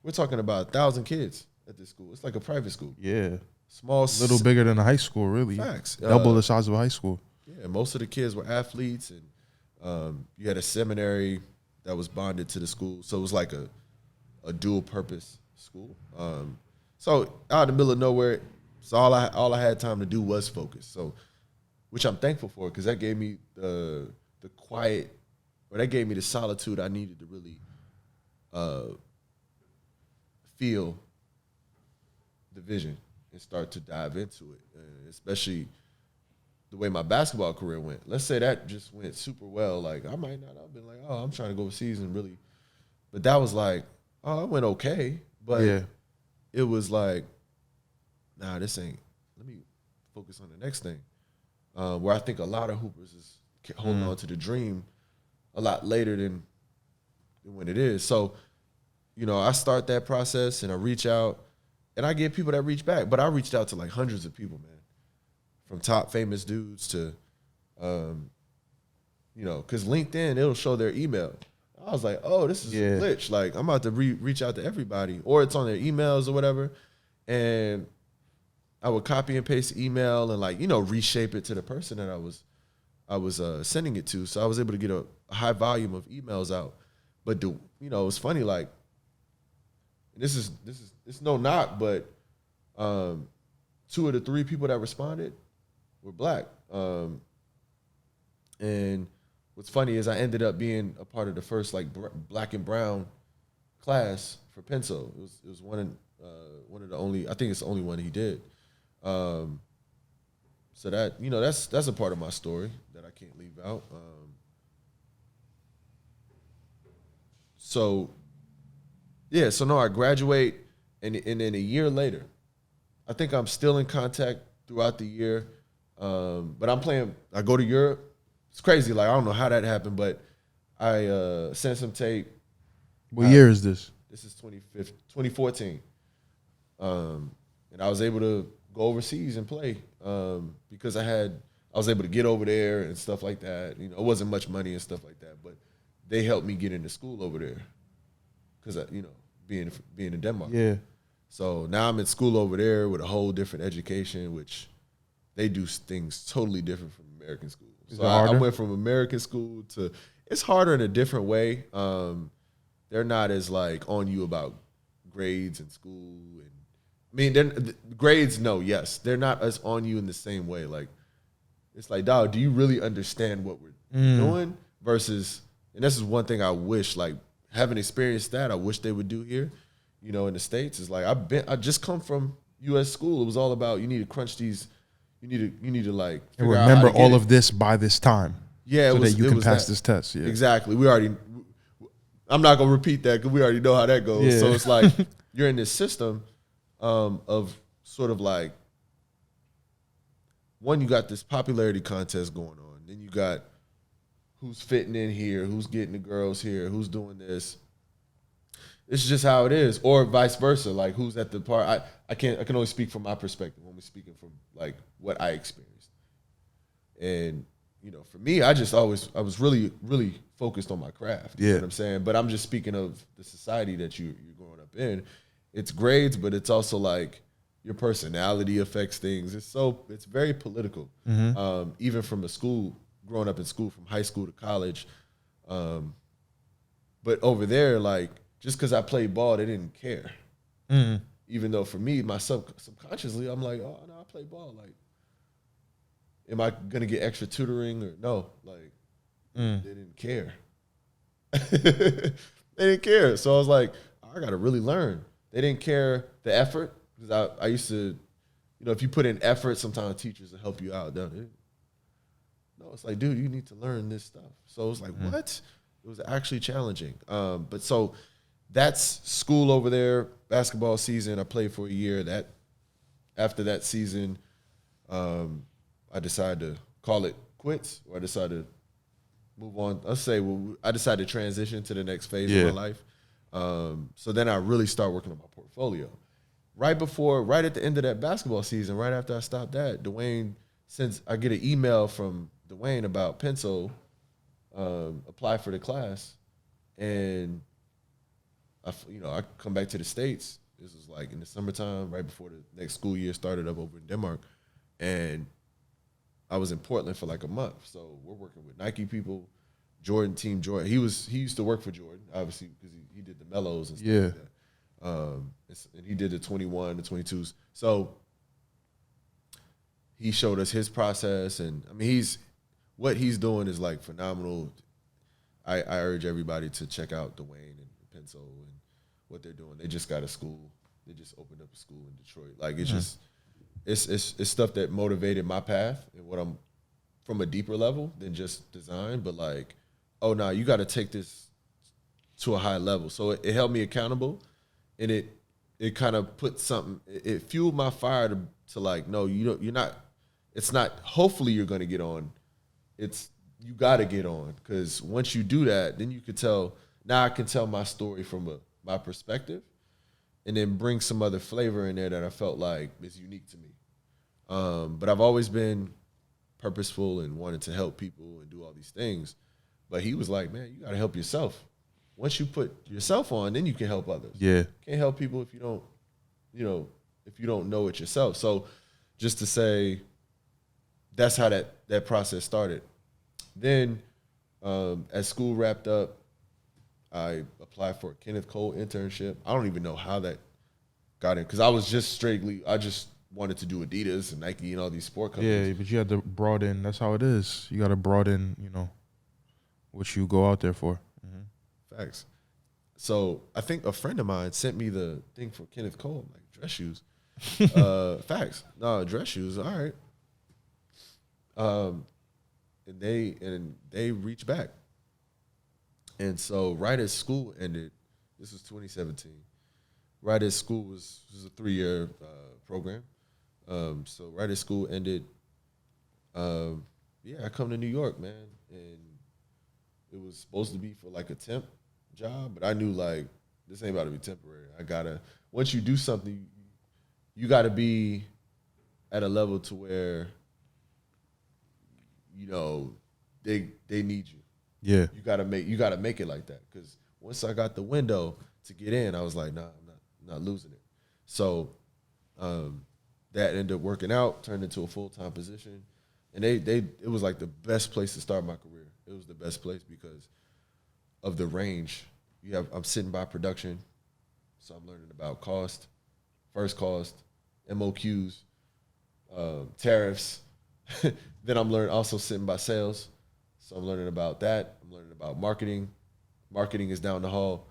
we're talking about 1,000 kids at this school. It's like a private school. Yeah, small, little bigger than a high school, really. Facts. Double the size of a high school. Yeah, most of the kids were athletes, and you had a seminary that was bonded to the school, so it was like a dual purpose school. So out in the middle of nowhere, so all I had time to do was focus. So, which I'm thankful for, because that gave me the quiet, or that gave me the solitude I needed to really feel the vision and start to dive into it, and especially the way my basketball career went. Let's say that just went super well. Like I might not have been like, oh, I'm trying to go overseas and really, but that was like, oh, it went okay, but yeah, it was like, nah, this ain't. Let me focus on the next thing. Where I think a lot of hoopers is holding on to the dream a lot later than when it is. So, you know, I start that process and I reach out, and I get people that reach back. But I reached out to like hundreds of people, man, from top famous dudes to, you know, because LinkedIn, it'll show their email. I was like, oh, this is a glitch. Like, I'm about to reach out to everybody, or it's on their emails or whatever. And I would copy and paste the email and, like, you know, reshape it to the person that I was sending it to. So I was able to get a high volume of emails out. But you know, it's funny, like, this is no knock, but 2 of the 3 people that responded were Black. And what's funny is I ended up being a part of the first like Black and Brown class for Penso. It was one of the only, I think it's the only one he did. So that, you know, that's a part of my story that I can't leave out. So no, I graduate, and then a year later, I think I'm still in contact throughout the year. But I go to Europe. It's crazy. Like, I don't know how that happened, but I sent some tape. What year is this? This is 2014. And I was able to go overseas and play because I was able to get over there and stuff like that. You know, it wasn't much money and stuff like that, but they helped me get into school over there because, you know, being in Denmark. Yeah. So now I'm in school over there with a whole different education, which they do things totally different from American schools. So I went from American school to, it's harder in a different way. They're not as like on you about grades in school. And I mean, grades, no, yes. They're not as on you in the same way. Like, it's like, dog, do you really understand what we're doing? Versus, and this is one thing I wish, like, having experienced that, I wish they would do here, you know, in the States. Is like, I just come from U.S. school. It was all about, you need to crunch these, you need to like and remember all of this by this time. Yeah, so that you can pass this test. Yeah, exactly. I'm not gonna repeat that because we already know how that goes. Yeah. So it's like you're in this system of sort of like, one, you got this popularity contest going on. Then you got who's fitting in here, who's getting the girls here, who's doing this. It's just how it is, or vice versa. Like, who's at the part? I can only speak from my perspective when we're speaking from like what I experienced. And you know, for me, I was really, really focused on my craft. You know what I'm saying? But I'm just speaking of the society that you're growing up in. It's grades, but it's also like your personality affects things. It's very political. Even from growing up in school, from high school to college. But over there, like, just because I played ball, they didn't care. Even though for me, my subconsciously, I'm like, oh, no, I play ball. Like, am I going to get extra tutoring or no? Like, they didn't care. They didn't care. So I was like, I got to really learn. They didn't care the effort. Because I used to, you know, if you put in effort, sometimes teachers will help you out, don't they? No, it's like, dude, you need to learn this stuff. So it was like, what? It was actually challenging. But so that's school over there, basketball season. I played for a year. After that season, I decided to call it quits, or I decided to move on. I decided to transition to the next phase of my life. So then I really start working on my portfolio. Right at the end of that basketball season, right after I stopped that, Dwayne, since I get an email from Dwayne about pencil, apply for the class, and I come back to the States. This was like in the summertime, right before the next school year started up over in Denmark, and I was in Portland for like a month. So we're working with Nike people, Team Jordan. He used to work for Jordan, obviously, because he did the mellows and stuff like that. And he did the 21, the 22s. So he showed us his process, and I mean, what he's doing is like phenomenal. I urge everybody to check out Dwayne and Pencil and what they're doing. They just got a school. They just opened up a school in Detroit. Like, it's just it's stuff that motivated my path and what I'm from a deeper level than just design. But like, oh no, you got to take this to a high level. So it held me accountable. And it kind of put something, it fueled my fire to like, no, you're not, it's not, hopefully you're going to get on. You got to get on. Because once you do that, then you could now I can tell my story from my perspective, and then bring some other flavor in there that I felt like is unique to me. But I've always been purposeful and wanted to help people and do all these things. But he was like, man, you got to help yourself. Once you put yourself on, then you can help others. Yeah. Can't help people if you don't know it yourself. So just to say, that's how that process started. Then as school wrapped up, I applied for a Kenneth Cole internship. I don't even know how that got in, because I just wanted to do Adidas and Nike and all these sport companies. Yeah, but you had to broaden. That's how it is. You got to broaden, what you go out there for. Facts. So I think a friend of mine sent me the thing for Kenneth Cole. I'm like, dress shoes. Facts. No, dress shoes. All right. And they reached back. And so right as school ended, this was 2017. Right as school was a 3-year program. So right as school ended, I come to New York, man, and it was supposed to be for like a temp job, but I knew like this ain't about to be temporary. Once you do something, you gotta be at a level to where they need you. Yeah, you gotta make it like that, because once I got the window to get in, I was like, nah, I'm not losing it. So that ended up working out, turned into a full-time position. And it was like the best place to start my career. It was the best place because of the range. I'm sitting by production, so I'm learning about cost, first cost, MOQs, tariffs. Then I'm also sitting by sales, so I'm learning about that. I'm learning about marketing. Marketing is down the hall.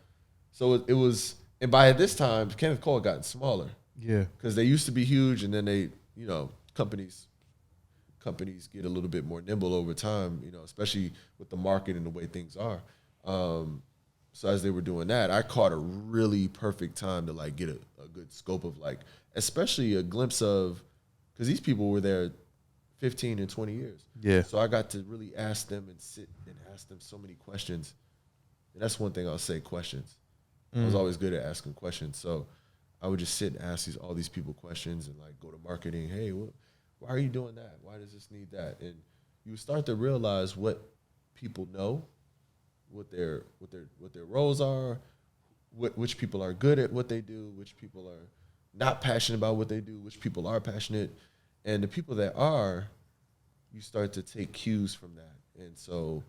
So it was, and by this time, Kenneth Cole had gotten smaller. Yeah. Because they used to be huge, and then companies get a little bit more nimble over time, especially with the market and the way things are. So as they were doing that, I caught a really perfect time to like get a good scope of like, especially a glimpse of, because these people were there 15 and 20 years. Yeah. So I got to really ask them and sit and ask them so many questions. And that's one thing I'll say, questions. I was always good at asking questions. So I would just sit and ask all these people questions and like go to marketing. Hey, why are you doing that? Why does this need that? And you start to realize what people know, what their roles are, which people are good at what they do, which people are not passionate about what they do, which people are passionate. And the people that are, you start to take cues from that. And so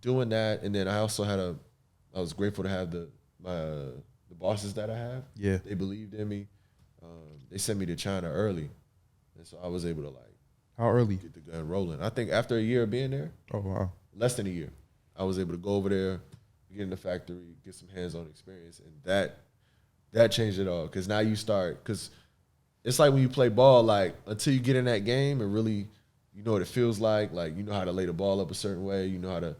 doing that, and then I also I was grateful to have the bosses that I have. Yeah. They believed in me. They sent me to China early. And so I was able to like How early? get the gun rolling. I think after a year of being there, Oh, wow. less than a year, I was able to go over there, get in the factory, get some hands-on experience, and that changed it all. Because now you start, because it's like when you play ball, like until you get in that game and really, you know what it feels like you know how to lay the ball up a certain way, you know how to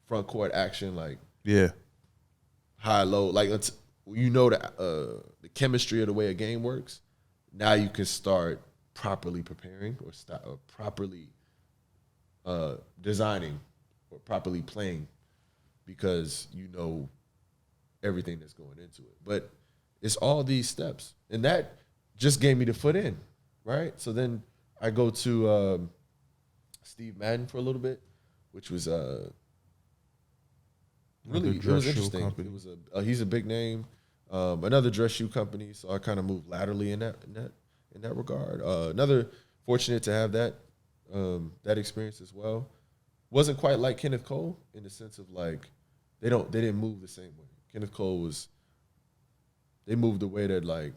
front court action, like Yeah. high low, like the chemistry of the way a game works. Now you can start properly preparing or properly designing or properly playing because you know everything that's going into it. But it's all these steps, and that just gave me the foot in, right? So then I go to Steve Madden for a little bit, which was really it was interesting. It was he's a big name, another dress shoe company. So I kind of moved laterally in that regard. Another fortunate to have that experience as well. Wasn't quite like Kenneth Cole in the sense of like they didn't move the same way. Kenneth Cole they moved the way that like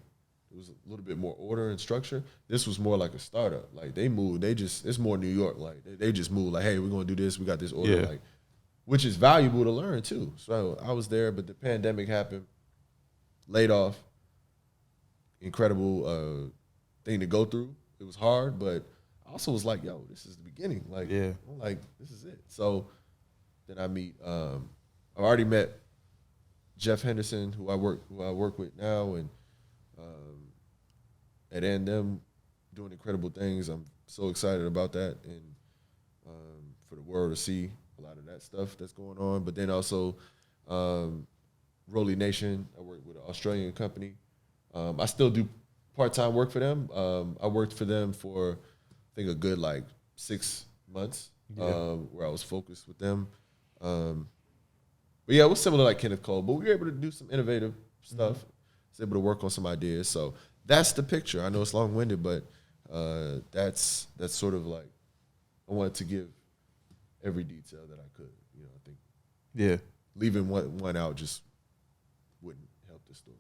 it was a little bit more order and structure. This was more like a startup. Like they moved, it's more New York. Like they just moved like, hey, we're gonna do this. We got this order. Yeah. Like, which is valuable to learn too. So I was there, but the pandemic happened, laid off. Incredible thing to go through. It was hard, but I also was like, yo, this is the beginning. Like, Yeah. I'm like, this is it. So then I meet, I've already met Jeff Henderson, who I work with now, and at A&M doing incredible things. I'm so excited about that, and for the world to see a lot of that stuff that's going on. But then also Rolly Nation, I work with an Australian company. I still do part-time work for them. I worked for them for, I think, a good, 6 months where I was focused with them. But, yeah, it was similar like Kenneth Cole, but we were able to do some innovative stuff. I was able to work on some ideas. So that's the picture. I know it's long-winded, but that's sort of like I wanted to give every detail that I could. I think leaving one out just wouldn't help the story.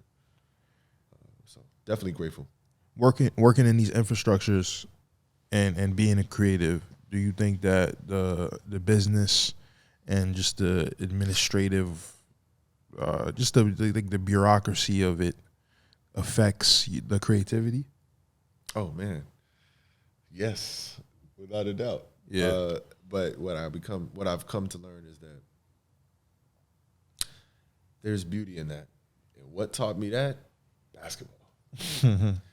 So definitely grateful. Working in these infrastructures and being a creative, do you think that the business and just the administrative, just the bureaucracy of it affects the creativity? Oh man, yes, without a doubt. Yeah. But what I've come to learn is that there's beauty in that. And what taught me that? Basketball.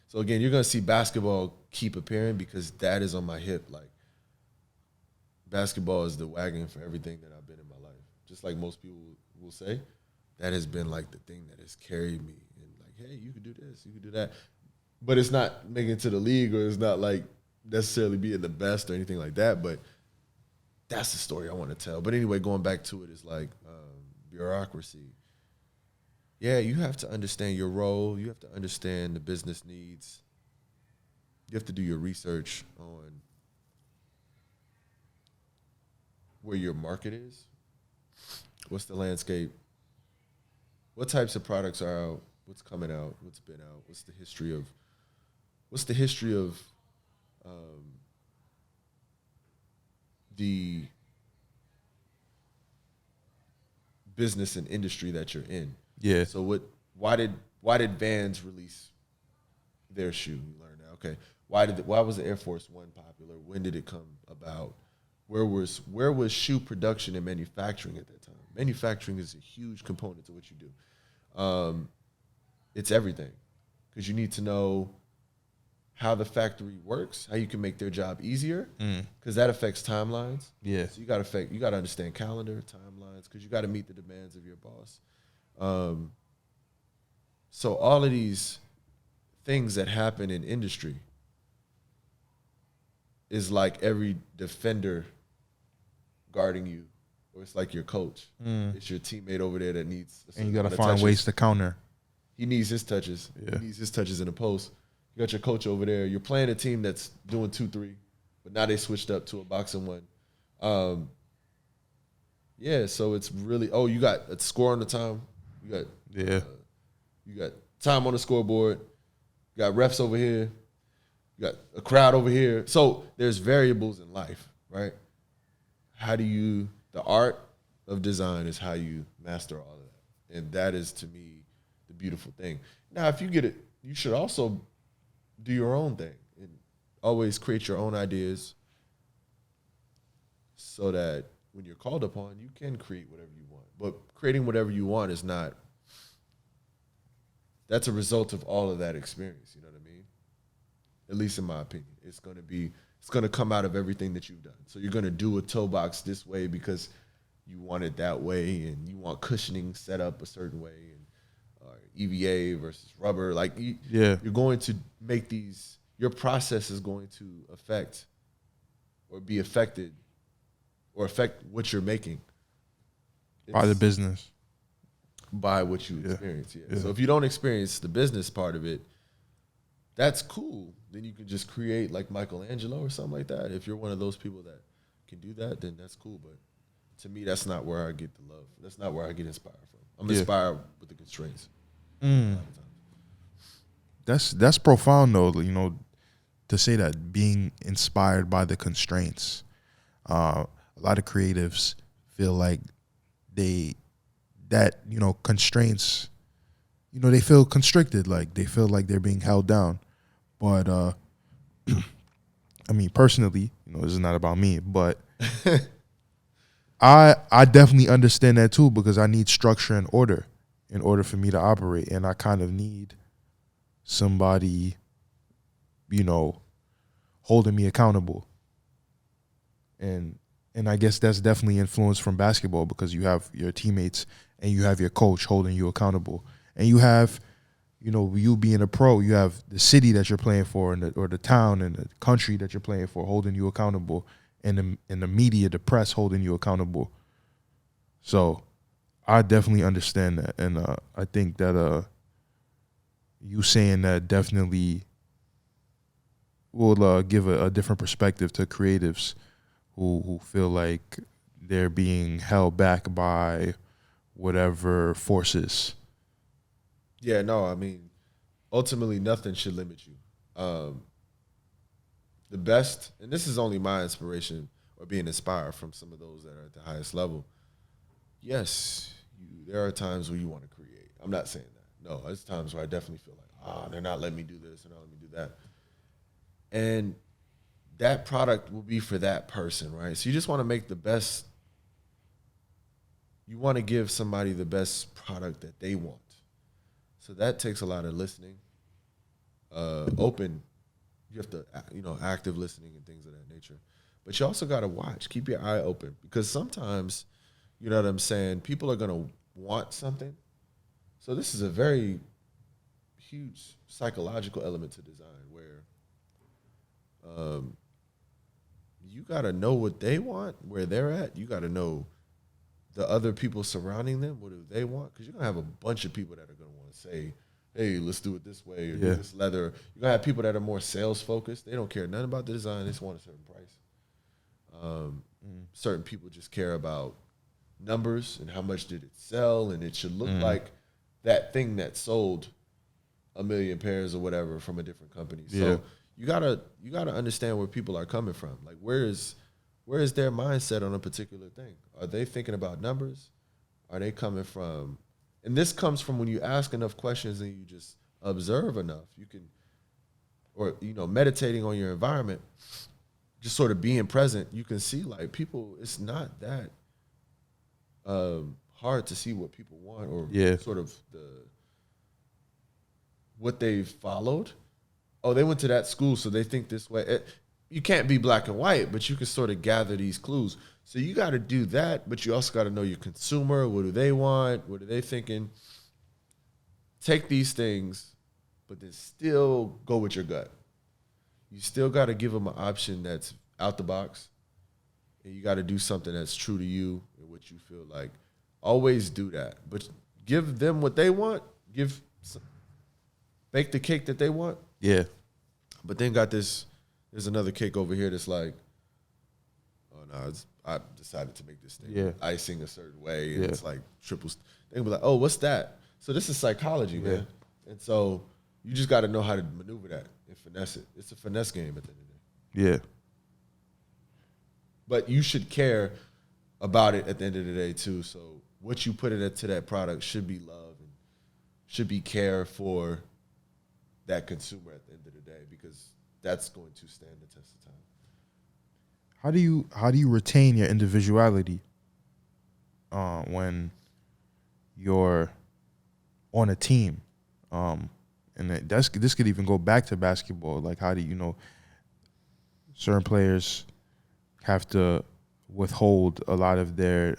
So again, you're gonna see basketball keep appearing because that is on my hip. Like basketball is the wagon for everything that I've been in my life. Just like most people will say, that has been like the thing that has carried me. And like, hey, you could do this, you could do that. But it's not making it to the league, or it's not like necessarily being the best or anything like that. But that's the story I want to tell. But anyway, going back to it is like bureaucracy. Yeah, you have to understand your role. You have to understand the business needs. you have to do your research on where your market is, what's the landscape, what types of products are out, what's coming out, what's been out, what's the history of the business and industry that you're in. Yeah. So why did Vans release their shoe? You learn that. Okay. Why was the Air Force One popular? When did it come about? Where was shoe production and manufacturing at that time? Manufacturing is a huge component to what you do. It's everything, because you need to know how the factory works, how you can make their job easier, because that affects timelines. Yeah. So you got to understand calendar, timelines, because you got to meet the demands of your boss. So all of these things that happen in industry is like every defender guarding you, or it's like your coach. It's your teammate over there that needs. And you got to find ways to counter. He needs his touches. Yeah. He needs his touches in the post. You got your coach over there. You're playing a team that's doing 2-3, but now they switched up to a boxing one. Yeah, so it's really, you got a score on the time. You got time on the scoreboard. You got refs over here. You got a crowd over here. So there's variables in life, right? The art of design is how you master all of that. And that is, to me, the beautiful thing. Now, if you get it, you should also do your own thing and always create your own ideas so that when you're called upon, you can create whatever you want. But creating whatever you want is not, that's a result of all of that experience, you know what I mean? At least in my opinion. It's going to come out of everything that you've done. So you're going to do a toe box this way because you want it that way, and you want cushioning set up a certain way, and EVA versus rubber. Like, you're going to make these, your process is going to affect or be affected or affect what you're making. By the business. By what you experience, yeah. So if you don't experience the business part of it, that's cool. Then you can just create like Michelangelo or something like that. If you're one of those people that can do that, then that's cool. But to me, that's not where I get the love. That's not where I get inspired from. I'm inspired with the constraints. That's profound though, you know, to say that, being inspired by the constraints. A lot of creatives feel like constraints, you know, they feel constricted, like they feel like they're being held down. But I mean, personally, you know, this is not about me, but I definitely understand that too, because I need structure and order in order for me to operate, and I kind of need somebody, you know, holding me accountable. And I guess that's definitely influenced from basketball, because you have your teammates and you have your coach holding you accountable, and you have, you know, you being a pro, you have the city that you're playing for, or the town and the country that you're playing for holding you accountable, and the media, the press holding you accountable. So I definitely understand that, and I think that you saying that definitely will give a different perspective to creatives who feel like they're being held back by whatever forces. Yeah, no, I mean, ultimately nothing should limit you. The best, and this is only my inspiration or being inspired from some of those that are at the highest level. Yes, there are times where you want to create. I'm not saying that. No, there's times where I definitely feel like, they're not letting me do this, they're not letting me do that. And that product will be for that person, right? So you just want to make the best. You want to give somebody the best product that they want. So that takes a lot of listening, open. You have to, active listening and things of that nature. But you also got to watch. Keep your eye open, because sometimes, you know what I'm saying, people are going to want something. So this is a very huge psychological element to design, where you got to know what they want, where they're at. You got to know the other people surrounding them, what do they want? Because you're going to have a bunch of people that are going to want to say, hey, let's do it this way or Yeah. do this leather. You're gonna have people that are more sales focused. They don't care nothing about the design. They just want a certain price. Certain people just care about numbers and how much did it sell, and it should look like that thing that sold 1 million pairs or whatever from a different company. So you gotta understand where people are coming from. Like where is their mindset on a particular thing? Are they thinking about numbers? Are they coming from? And this comes from when you ask enough questions and you just observe enough. You can, or meditating on your environment, just sort of being present. You can see like people. It's not that hard to see what people want or sort of what they've followed. Oh, they went to that school, so they think this way. You can't be black and white, but you can sort of gather these clues. So you got to do that, but you also got to know your consumer. What do they want? What are they thinking? Take these things, but then still go with your gut. You still got to give them an option that's out the box, and you got to do something that's true to you and what you feel like. Always do that, but give them what they want. Bake the cake that they want. Yeah. But then got this. There's another cake over here that's like, oh no, I decided to make this thing icing a certain way, and it's like triple. They'll be like, oh, what's that? So this is psychology, man. And so you just got to know how to maneuver that and finesse it. It's a finesse game at the end of the day. Yeah. But you should care about it at the end of the day too. So what you put into that product should be love and should be care for that consumer at the end of the day, because that's going to stand the test of time. How do you retain your individuality when you're on a team? And this could even go back to basketball. Like, how do certain players have to withhold a lot of their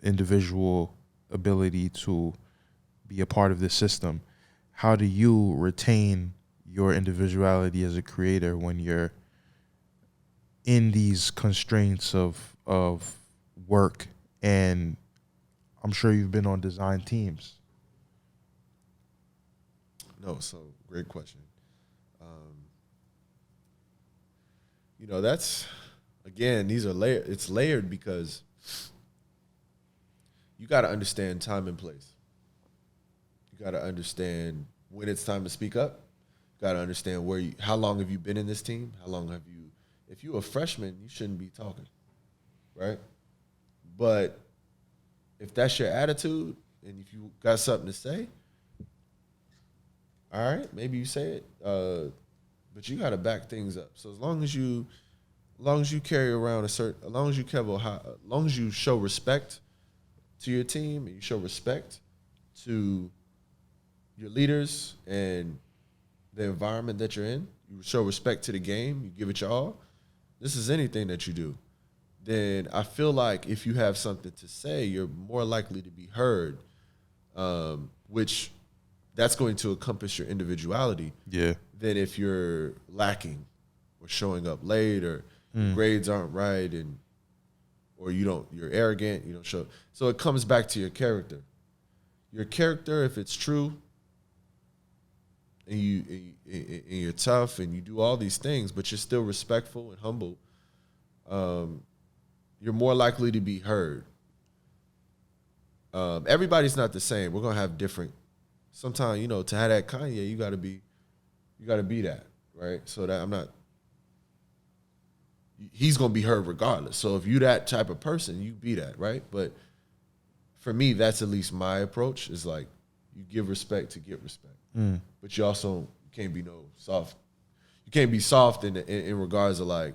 individual ability to be a part of the system? How do you retain your individuality as a creator when you're in these constraints of work? And I'm sure you've been on design teams. No, so great question. That's, again, these are layered. It's layered because you got to understand time and place. You got to understand when it's time to speak up. You got to understand how long have you been in this team? How long have you, if you're a freshman, you shouldn't be talking, right? But if that's your attitude and if you got something to say, all right, maybe you say it, but you got to back things up. So as long as you carry around as long as you show respect to your team and you show respect to your leaders and the environment that you're in, you show respect to the game, you give it your all. This is anything that you do. Then I feel like if you have something to say, you're more likely to be heard, which that's going to encompass your individuality. Yeah. Than if you're lacking or showing up late or your grades aren't right or you're arrogant, you don't show. So it comes back to your character. Your character, if it's true, and you're tough and you do all these things, but you're still respectful and humble, you're more likely to be heard. Everybody's not the same. We're gonna have different. Sometimes, to have that Kanye, you gotta be that, right? So that I'm not. He's gonna be heard regardless. So if you that type of person, you be that, right? But for me, that's at least my approach. Is like you give respect to get respect, but you also can't be soft. You can't be soft in regards of like,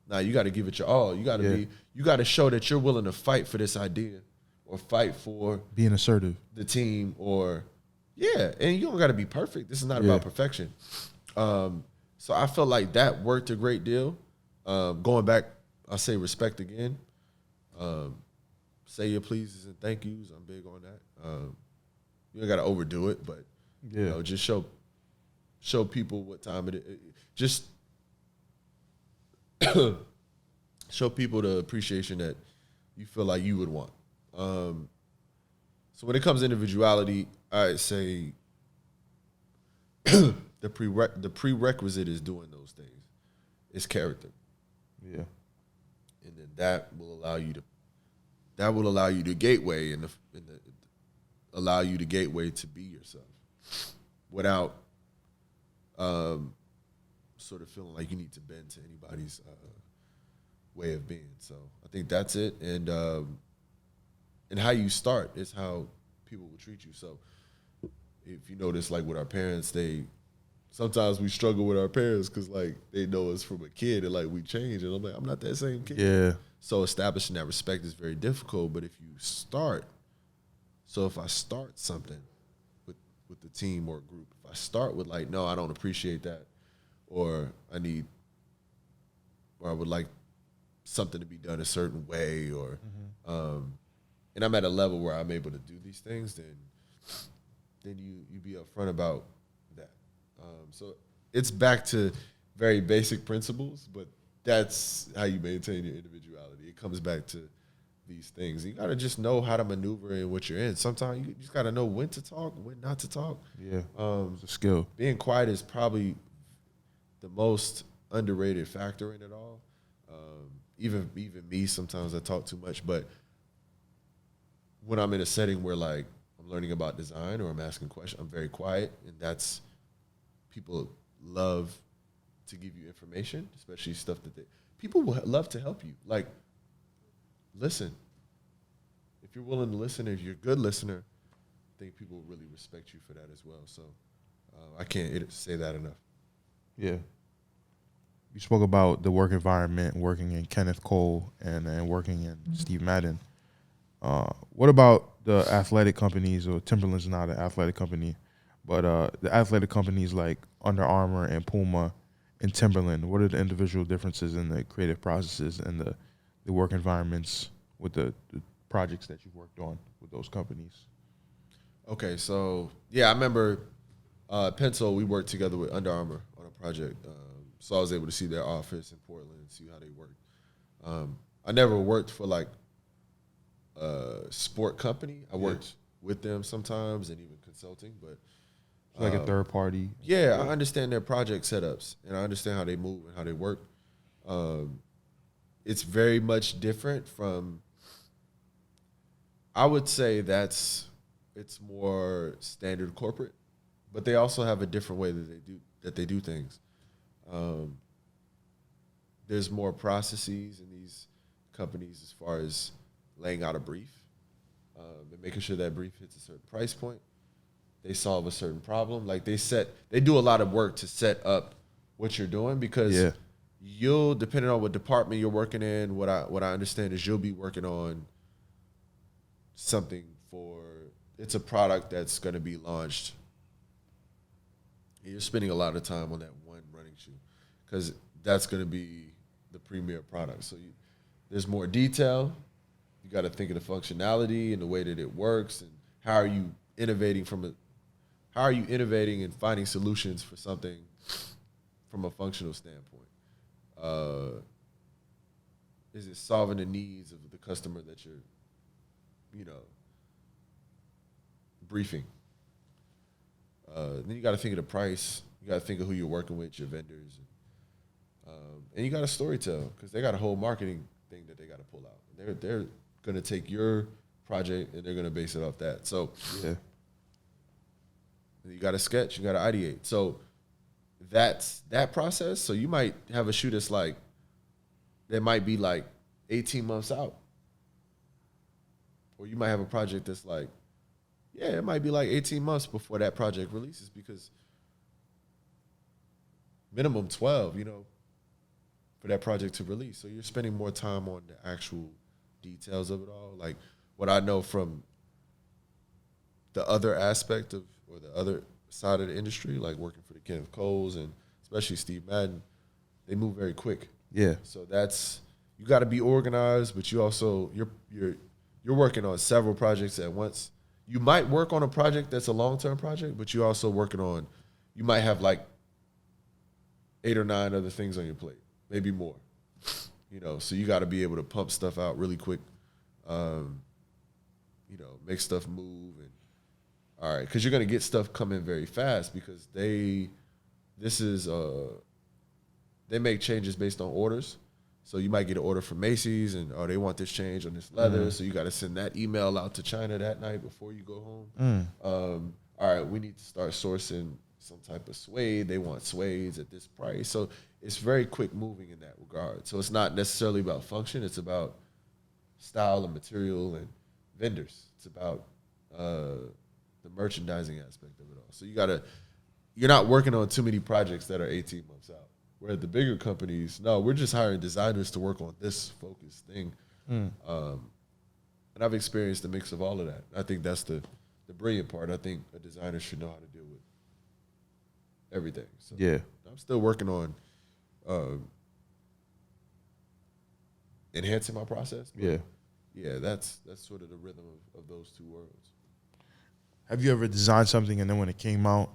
nah, you got to give it your all. You got to you got to show that you're willing to fight for this idea or fight for being assertive, the team, or and you don't got to be perfect. This is not about perfection. So I felt like that worked a great deal. Going back, I say respect again. Say your pleases and thank yous. I'm big on that. You don't got to overdo it, but just show people what time it is. Just show people the appreciation that you feel like you would want. So when it comes to individuality, I say the prerequisite is doing those things. It's character. Yeah. And then that will allow you to gateway and allow you to gateway to be yourself without sort of feeling like you need to bend to anybody's way of being. So I think that's it. And how you start is how people will treat you. So if you notice, like with our parents, sometimes we struggle with our parents because like they know us from a kid and like we change. And I'm like, I'm not that same kid. Yeah. So establishing that respect is very difficult. But if you start, if I start something with the team or group, if I start with like, no, I don't appreciate that, or I would like something to be done a certain way, or and I'm at a level where I'm able to do these things, then you be upfront about that. So it's back to very basic principles, but that's how you maintain your individuality. It comes back to these things. You got to just know how to maneuver in what you're in. Sometimes you just got to know when to talk, when not to talk. Yeah, it's a skill. Being quiet is probably the most underrated factor in it all. Even me, sometimes I talk too much, but when I'm in a setting where like I'm learning about design or I'm asking questions, I'm very quiet, and that's people love to give you information, especially stuff that people will love to help you. Like, listen. If you're willing to listen, if you're a good listener, I think people will really respect you for that as well. So I can't say that enough. Yeah. You spoke about the work environment, working in Kenneth Cole and working in Steve Madden. What about the athletic companies, or Timberland's not an athletic company, but the athletic companies like Under Armour and Puma and Timberland? What are the individual differences in the creative processes and the work environments with the projects that you've worked on with those companies? Okay, so yeah, I remember Pencil, we worked together with Under Armour on a project. So I was able to see their office in Portland and see how they worked. I never worked for like a sport company. I worked with them sometimes and even consulting, but like a third party. Yeah, I understand their project setups and I understand how they move and how they work. It's very much different from, I would say it's more standard corporate, but they also have a different way that they do things. There's more processes in these companies as far as laying out a brief and making sure that brief hits a certain price point. They solve a certain problem. Like they do a lot of work to set up what you're doing, because you'll, depending on what department you're working in, what I understand is you'll be working on something it's a product that's going to be launched. You're spending a lot of time on that one running shoe because that's going to be the premier product. So there's more detail. You got to think of the functionality and the way that it works, and how are you innovating and finding solutions for something from a functional standpoint. Is it solving the needs of the customer that you're, briefing? Then you got to think of the price. You got to think of who you're working with, your vendors, and you got to storytell, because they got a whole marketing thing that they got to pull out. They're going to take your project and they're going to base it off that. So you got to sketch, you got to ideate. So that's that process. So you might have a shoe that might be like 18 months out, or you might have a project that's like, it might be like 18 months before that project releases, because minimum 12, for that project to release. So you're spending more time on the actual details of it all. Like what I know from the other aspect of, or the other side of the industry, like working for the Kenneth Coles and especially Steve Madden, they move very quick. Yeah. So you got to be organized, but you also, you're working on several projects at once. You might work on a project that's a long-term project, but you're also you might have like 8 or 9 other things on your plate, maybe more. So you got to be able to pump stuff out really quick. make stuff move. And all right, because you're gonna get stuff coming very fast because they make changes based on orders. So you might get an order from Macy's and they want this change on this leather. So you got to send that email out to China that night before you go home. All right, we need to start sourcing some type of suede. They want suedes at this price. So it's very quick moving in that regard. So it's not necessarily about function. It's about style and material and vendors. It's about the merchandising aspect of it all. So you're not working on too many projects that are 18 months out. Where the bigger companies, no, we're just hiring designers to work on this focused thing. And I've experienced a mix of all of that. I think that's the brilliant part. I think a designer should know how to deal with everything. So Yeah. I'm still working on enhancing my process. Yeah. Yeah, that's sort of the rhythm of those two worlds. Have you ever designed something and then when it came out,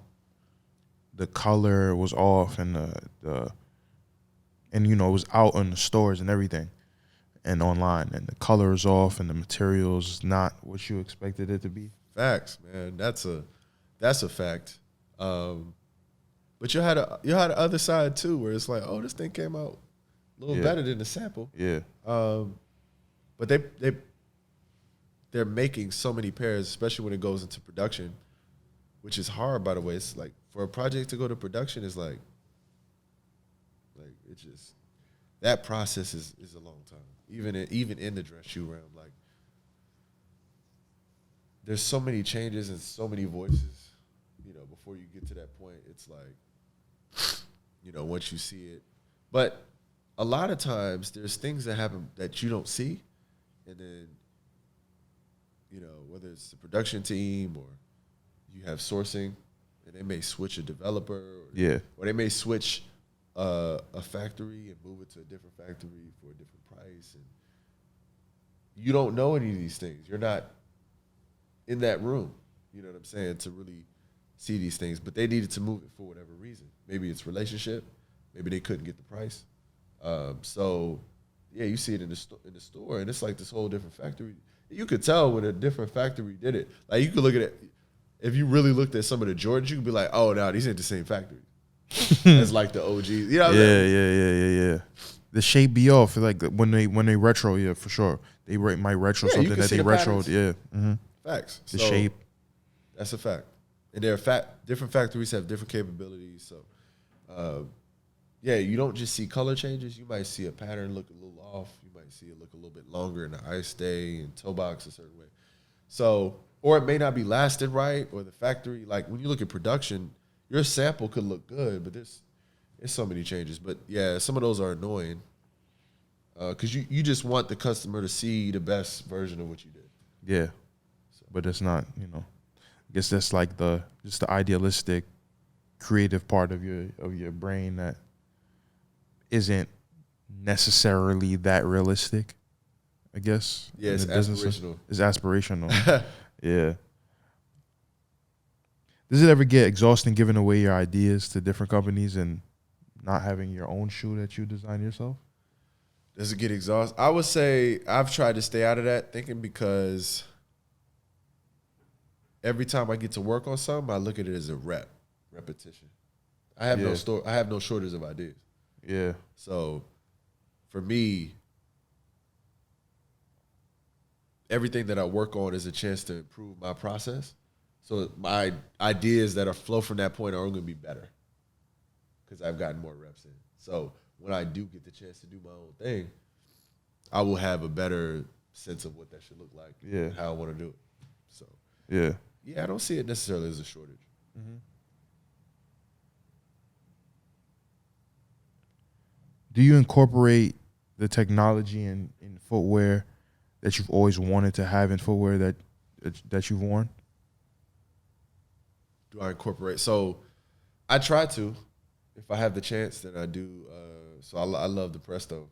the color was off and it was out in the stores and everything and online and the color is off and the material's not what you expected it to be? Facts, man. That's a fact. But you had the other side too, where it's like, oh, this thing came out a little better than the sample. Yeah. But they're making so many pairs, especially when it goes into production, which is hard, by the way. It's like for a project to go to production is like it's just that process is a long time. Even in the dress shoe realm, like there's so many changes and so many voices, before you get to that point. It's like, once you see it. But a lot of times there's things that happen that you don't see. And then, whether it's the production team or you have sourcing, and they may switch a developer or they may switch a factory and move it to a different factory for a different price. And you don't know any of these things. You're not in that room, you know what I'm saying, to really see these things. But they needed to move it for whatever reason. Maybe it's relationship. Maybe they couldn't get the price. So, yeah, you see it in the store, and it's like this whole different factory. You could tell when a different factory did it. Like, you could look at it. If you really looked at some of the Jordans, you could be like, oh, no, these ain't the same factory. It's like the OGs. You know what I mean? Yeah. The shape be off. Like when they retro, yeah, for sure. They might retro something that they retroed. Yeah. Mm-hmm. Facts. The shape. That's a fact. And different factories have different capabilities. So, yeah, you don't just see color changes. You might see a pattern look a little off. You might see it look a little bit longer in the ice stay and toe box a certain way. So, or it may not be lasted right, or the factory, like when you look at production, your sample could look good, but there's so many changes. But yeah, some of those are annoying because you just want the customer to see the best version of what you did. Yeah, but it's not. I guess that's like just the idealistic, creative part of your brain that isn't necessarily that realistic. I guess. Yeah, it's aspirational. It's aspirational. Yeah. Does it ever get exhausting giving away your ideas to different companies and not having your own shoe that you design yourself? Does it get exhausting? I would say I've tried to stay out of that thinking because every time I get to work on something, I look at it as a repetition. I have no shortage of ideas. Yeah. So for me, everything that I work on is a chance to improve my process. So my ideas that are flow from that point are going to be better because I've gotten more reps in. So when I do get the chance to do my own thing, I will have a better sense of what that should look like and how I want to do it. So yeah, I don't see it necessarily as a shortage. Mm-hmm. Do you incorporate the technology in footwear that you've always wanted to have in footwear that you've worn? Do I incorporate? So I try to. If I have the chance, then I do. So I love the Presto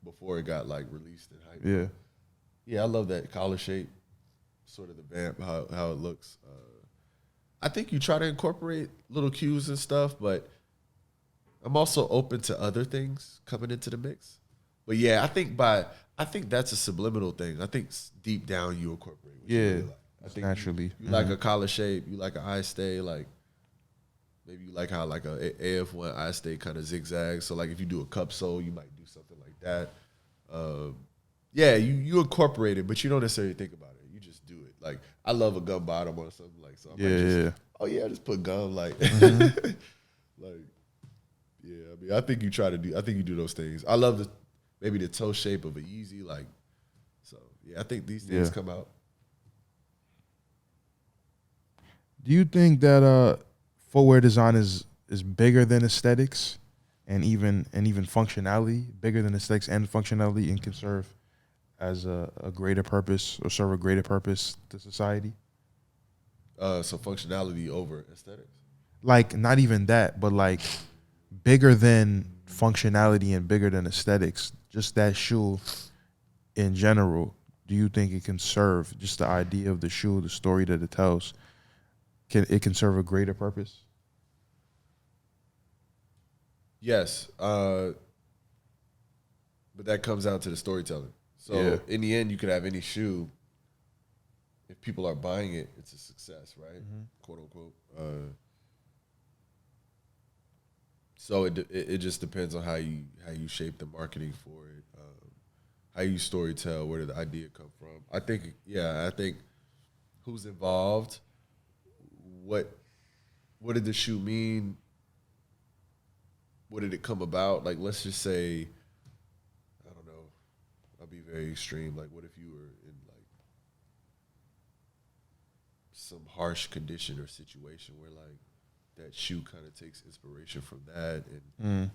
before it got like released and hyped. Yeah, I love that collar shape, sort of the vamp, how it looks. I think you try to incorporate little cues and stuff, but I'm also open to other things coming into the mix. But yeah, I think I think that's a subliminal thing. I think deep down you incorporate what you Yeah, really like. I think naturally. you like a collar shape, you like an eye stay, like maybe you like how like a AF1 eye stay kind of zigzags. So like if you do a cup sole, you might do something like that. Yeah, you incorporate it, but you don't necessarily think about it. You just do it. Like I love a gum bottom or something like so. I might just, oh yeah, just put gum like like yeah. I mean, I think you do those things. I love maybe the toe shape of a Yeezy, like so. Yeah, I think these things come out. Do you think that footwear design is bigger than aesthetics and even functionality, bigger than aesthetics and functionality, and can serve as a greater purpose or serve a greater purpose to society? So functionality over aesthetics. Like not even that, but like bigger than functionality and bigger than aesthetics. Just that shoe in general. Do you think it can serve just the idea of the shoe, the story that it tells? Can serve a greater purpose? Yes, but that comes down to the storytelling. So in the end, you could have any shoe. If people are buying it, it's a success, right? Quote unquote. So it just depends on how you shape the marketing for it, how you storytell, where did the idea come from. I think who's involved, what did the shoe mean, what did it come about? Like let's just say, I don't know, I'll be very extreme. Like what if you were in like some harsh condition or situation where like that shoe kind of takes inspiration from that, and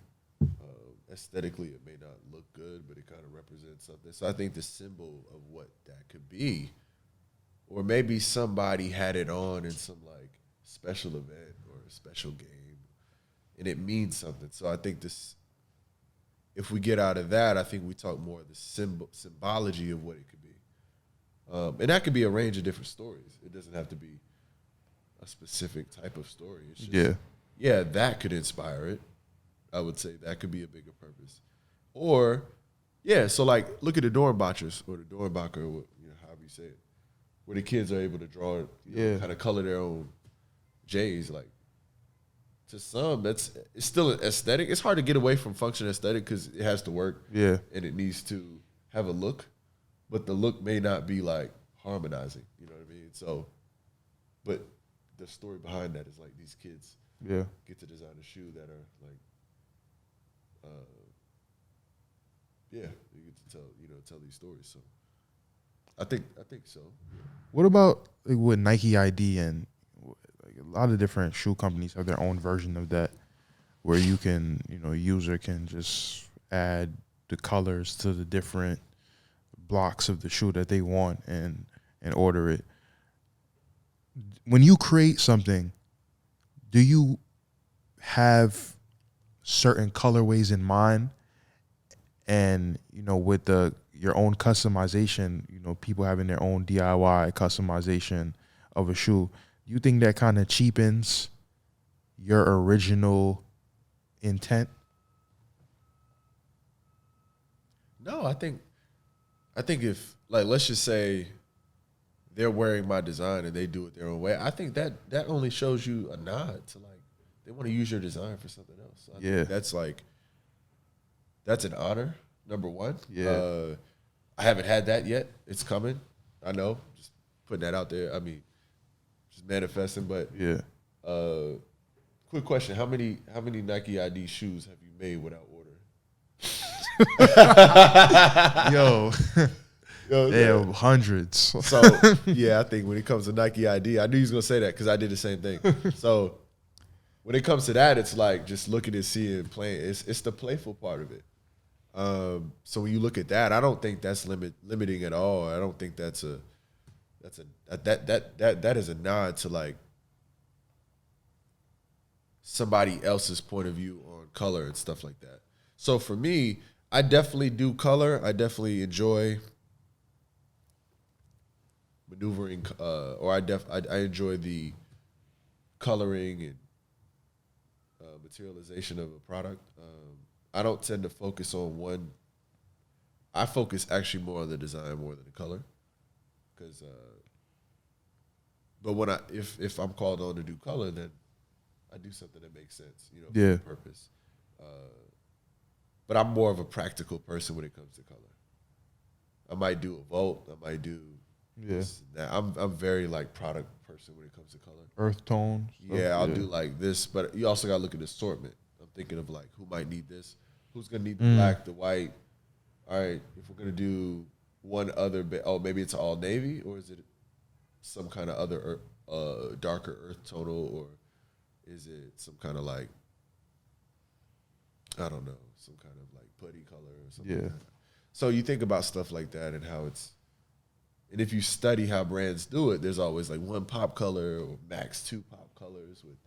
aesthetically it may not look good, but it kind of represents something. So I think the symbol of what that could be, or maybe somebody had it on in some like special event or a special game, and it means something. So I think if we get out of that, I think we talk more of the symbology of what it could be, and that could be a range of different stories. It doesn't have to be a specific type of story. It's just, that could inspire it. I would say that could be a bigger purpose. Or, so like look at the Dornbachers or the Dornbacher, or however you say it, where the kids are able to draw, kind of color their own J's. Like to some, it's still an aesthetic. It's hard to get away from function aesthetic because it has to work. Yeah, and it needs to have a look, but the look may not be like harmonizing. You know what I mean? So, but the story behind that is like these kids get to design a shoe that are like, you get to tell these stories. So I think so. Yeah. What about like with Nike ID, and like a lot of different shoe companies have their own version of that, where you can, user can just add the colors to the different blocks of the shoe that they want and order it. When you create something, do you have certain colorways in mind? And, with your own customization, people having their own DIY customization of a shoe, do you think that kind of cheapens your original intent? No, I think if, like, let's just say they're wearing my design and they do it their own way, I think that only shows you a nod to, like, they want to use your design for something else. I think that's an honor, number one. Yeah. I haven't had that yet. It's coming. I know. Just putting that out there. I mean, just manifesting. But quick question: How many Nike ID shoes have you made without ordering? Yo, hundreds. So I think when it comes to Nike ID, I knew he was gonna say that because I did the same thing. So when it comes to that, it's like just looking and seeing, playing. It's the playful part of it. So when you look at that, I don't think that's limiting at all. I don't think that is a nod to like somebody else's point of view on color and stuff like that. So for me, I definitely do color. I definitely enjoy maneuvering, or I enjoy the coloring and materialization of a product. I don't tend to focus on one I focus actually more on the design more than the color, because. But when if I'm called on to do color, then I do something that makes sense, Yeah. for purpose. But I'm more of a practical person when it comes to color. I might do a Volt. I might do this and that. I'm very like product person when it comes to color. Earth tone. Yeah, I'll do like this, but you also got to look at the assortment. I'm thinking of like who might need this, who's gonna need the black, the white. All right, if we're gonna do one other bit, maybe it's all navy, or is it some kind of other darker earth tonal, or is it some kind of like, I don't know, some kind of like putty color or something. Yeah. Like that. So you think about stuff like that and how it's, and if you study how brands do it, there's always like one pop color or max 2 pop colors with,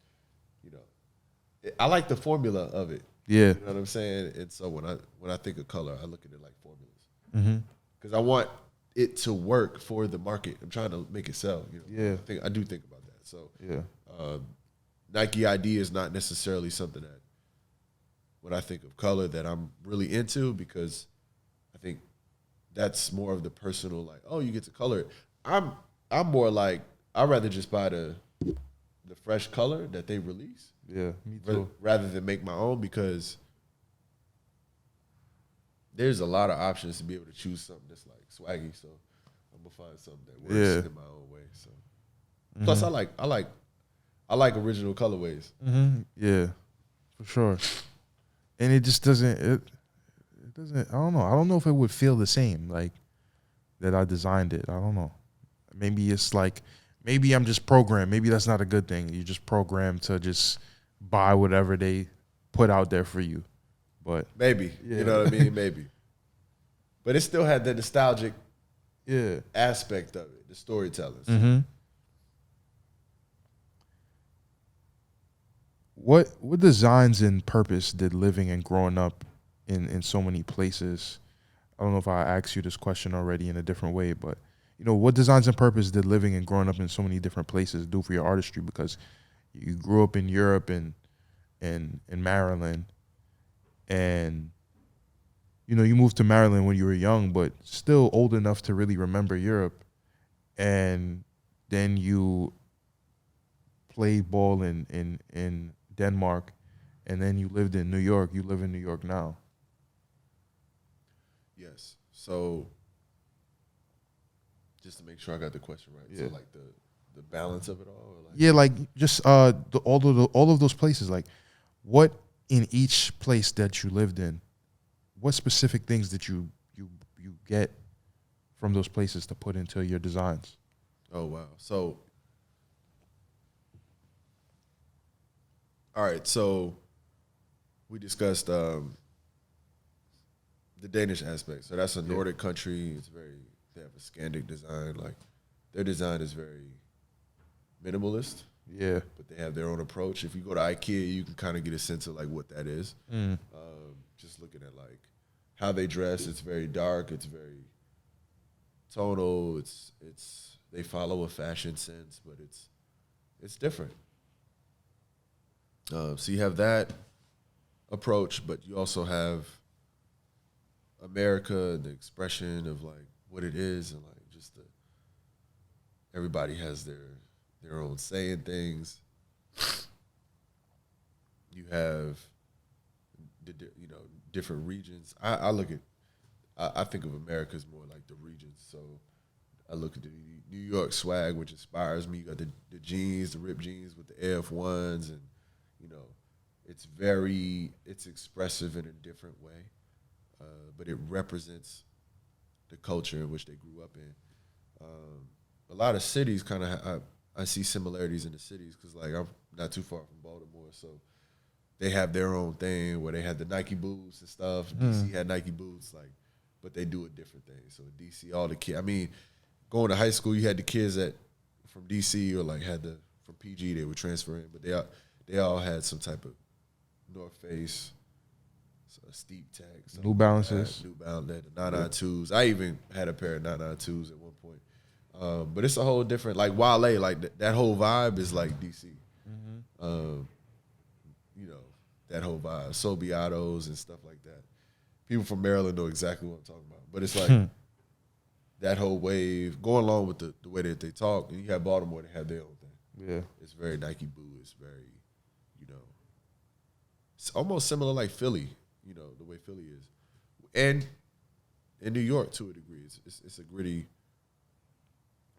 I like the formula of it. Yeah. You know what I'm saying? And so when I think of color, I look at it like formulas. Because I want it to work for the market. I'm trying to make it sell. Yeah. I do think about that. So Yeah. Nike ID is not necessarily something that, when I think of color, that I'm really into, because I think that's more of the personal, like, oh, you get to color it. I'm more like, I'd rather just buy the fresh color that they release. Yeah, me too. Rather than make my own, because there's a lot of options to be able to choose something that's like swaggy. So I'm gonna find something that works in my own way. So plus I like original colorways. Yeah, for sure. And it just doesn't. It doesn't. I don't know. I don't know if it would feel the same like that I designed it. I don't know. Maybe it's like, maybe I'm just programmed. Maybe that's not a good thing. You're just programmed to just buy whatever they put out there for you. But maybe, you know what I mean? Maybe. But it still had the nostalgic aspect of it, the storytelling. What designs and purpose did living and growing up in so many places? I don't know if I asked you this question already in a different way, but what designs and purpose did living and growing up in so many different places do for your artistry? Because you grew up in Europe and in Maryland, and you moved to Maryland when you were young, but still old enough to really remember Europe, and then you played ball in Denmark, and then you lived in New York. You live in New York now. Yes. So just to make sure I got the question right. Yeah. So like the balance of it all? Or like like just all of those places. Like, what in each place that you lived in, what specific things did you get from those places to put into your designs? Oh, wow. So, all right. So we discussed the Danish aspect. So that's a Nordic country. They have a Scandic design. Like, their design is very minimalist. Yeah. But they have their own approach. If you go to IKEA, you can kind of get a sense of like what that is. Just looking at like how they dress, it's very dark. It's very tonal. They follow a fashion sense, but it's different. So you have that approach, but you also have America and the expression of like what it is, and like just everybody has their own saying things. You have different regions. I think of America as more like the regions. So I look at the New York swag, which inspires me. You got the jeans, the ripped jeans with the AF1s, and it's expressive in a different way, but it represents the culture in which they grew up in. A lot of cities kind of I see similarities in the cities, because like I'm not too far from Baltimore, so they have their own thing where they had the Nike boots and stuff. DC had Nike boots, like, but they do a different thing. So DC, all the kids. I mean, going to high school, you had the kids from DC or like from PG, they would transfer in, but they all had some type of North Face, Steep Tech, New Balances, New Balance, the 992s. I even had a pair of 992s at one point. But it's a whole different, like Wale, like that whole vibe is like DC. That whole vibe, Sobiatos and stuff like that. people from Maryland know exactly what I'm talking about. But it's like that whole wave going along with the way that they talk. And you have Baltimore, they have their own thing. Yeah. It's very Nike Boo. It's very, it's almost similar like Philly, the way Philly is. And in New York to a degree. It's a gritty,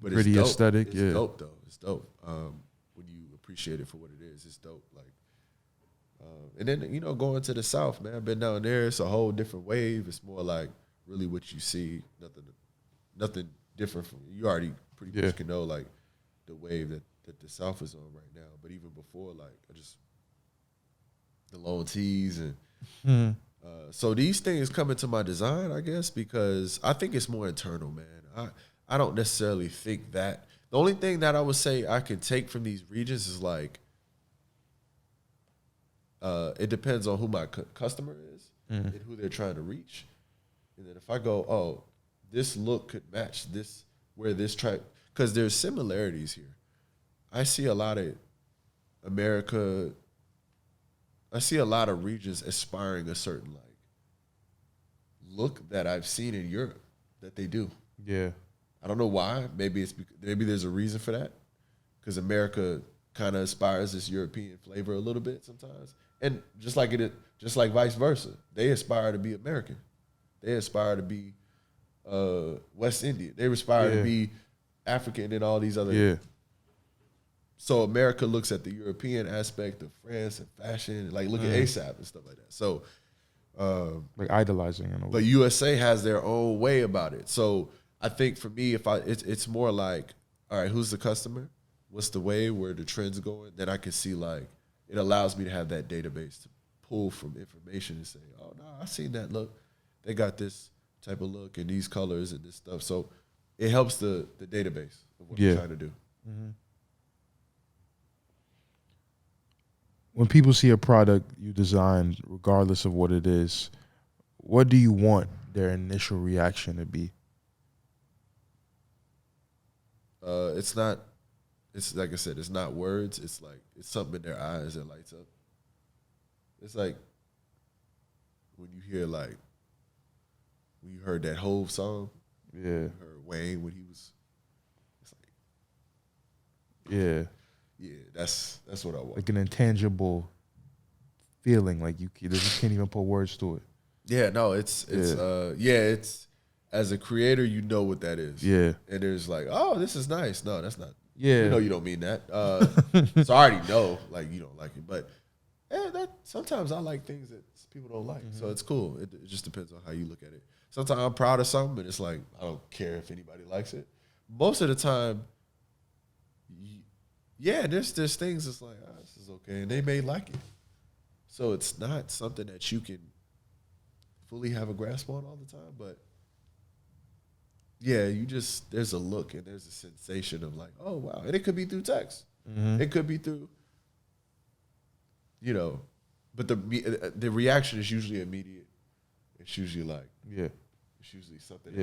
but Gritty it's dope. aesthetic, It's yeah. dope though. It's dope. When you appreciate it for what it is, it's dope. Like, and then going to the South, man. I've been down there. It's a whole different wave. It's more like really what you see. Nothing different from you. Already pretty much can know like the wave that the South is on right now. But even before, like the long tees and. So these things come into my design, I guess, because I think it's more internal, man. I don't necessarily think that. The only thing that I would say I can take from these regions is like, it depends on who my customer is and who they're trying to reach. And then if I go, oh, this look could match this, where this track, because there's similarities here. I see a lot of regions aspiring a certain like look that I've seen in Europe that they do. Yeah. I don't know why. Maybe there's a reason for that, because America kind of aspires this European flavor a little bit sometimes, and just like vice versa, they aspire to be American. They aspire to be West Indian. They aspire to be African and all these other. Yeah. So America looks at the European aspect of France and fashion, like look at ASAP and stuff like that. So, like idolizing in a way. But USA has their own way about it. So I think for me, it's more like, all right, who's the customer? What's the way where the trend's going? Then I can see like it allows me to have that database to pull from information and say, oh no, I seen that look. They got this type of look and these colors and this stuff. So it helps the database of what I'm trying to do. Mm-hmm. When people see a product you designed, regardless of what it is, what do you want their initial reaction to be? It's like I said, it's not words. It's like, it's something in their eyes that lights up. It's like when you heard that Hove song. Yeah. You heard Wayne when he was, it's like, yeah. Yeah, that's what I want. Like an intangible feeling, like you can't even put words to it. Yeah, no, it's as a creator, you know what that is. Yeah. And there's like, oh, this is nice. No, that's not. Yeah. You don't mean that. So I already know, like, you don't like it. But that sometimes I like things that people don't like. So it's cool. It just depends on how you look at it. Sometimes I'm proud of something, and it's like, I don't care if anybody likes it. Most of the time, there's things that's like, this is okay, and they may like it. So it's not something that you can fully have a grasp on all the time, but there's a look and there's a sensation of like, oh wow, and it could be through text, it could be through, but the reaction is usually immediate. It's usually like, it's usually something.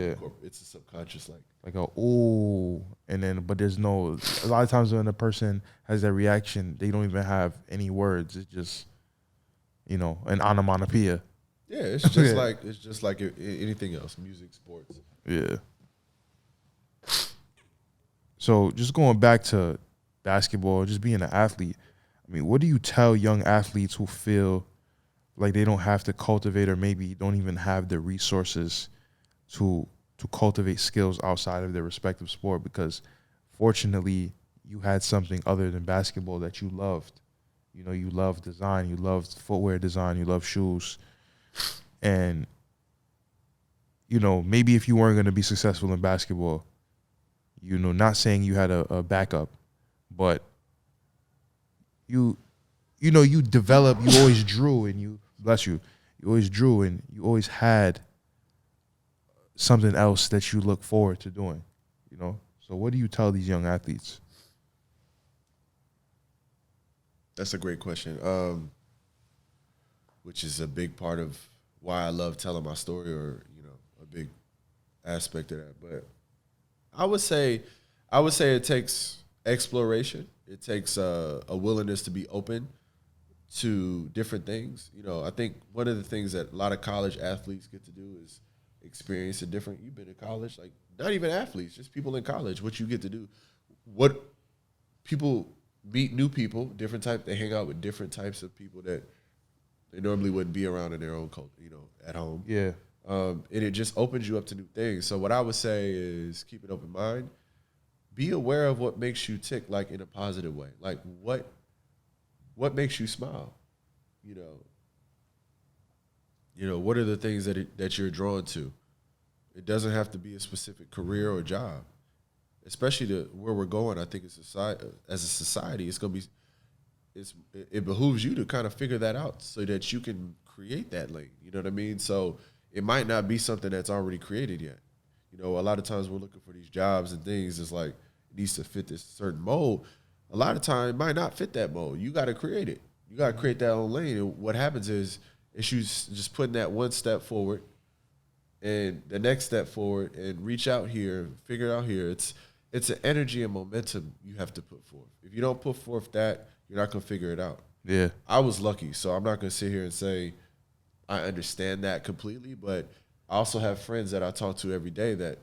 It's a subconscious like a ooh, and then but there's no. A lot of times when a person has that reaction, they don't even have any words. It's just, an onomatopoeia. Yeah, it's just like anything else, music, sports. Yeah. So just going back to basketball, just being an athlete. I mean, what do you tell young athletes who feel like they don't have to cultivate, or maybe don't even have the resources to cultivate skills outside of their respective sport? Because fortunately you had something other than basketball that you loved. You loved design, you loved footwear design, you loved shoes. And, maybe if you weren't going to be successful in basketball, not saying you had a backup, but you developed, you always drew, and you always drew, and you always had something else that you look forward to doing, So what do you tell these young athletes? That's a great question, which is a big part of why I love telling my story, or, a big aspect of that. But I would say it takes exploration. It takes a willingness to be open to different things. You know, I think one of the things that a lot of college athletes get to do is experience a different. You've been in college, like not even athletes, just people in college. What you get to do, what people meet new people, different type. They hang out with different types of people that they normally wouldn't be around in their own culture, you know, at home. Yeah. And it just opens you up to new things. So what I would say is keep an open mind. Be aware of what makes you tick, like in a positive way. Like what makes you smile? You know, what are the things that you're drawn to? It doesn't have to be a specific career or job. Especially where we're going, I think as a society, it behooves you to kind of figure that out so that you can create that lane. You know what I mean? So it might not be something that's already created yet. You know, a lot of times we're looking for these jobs and things. It's like it needs to fit this certain mold. A lot of times it might not fit that mold. You got to create it. You got to create that own lane. And what happens is you just putting that one step forward and the next step forward and reach out here, figure it out here. It's an energy and momentum you have to put forth. If you don't put forth that, you're not going to figure it out. Yeah. I was lucky, so I'm not going to sit here and say I understand that completely, but I also have friends that I talk to every day that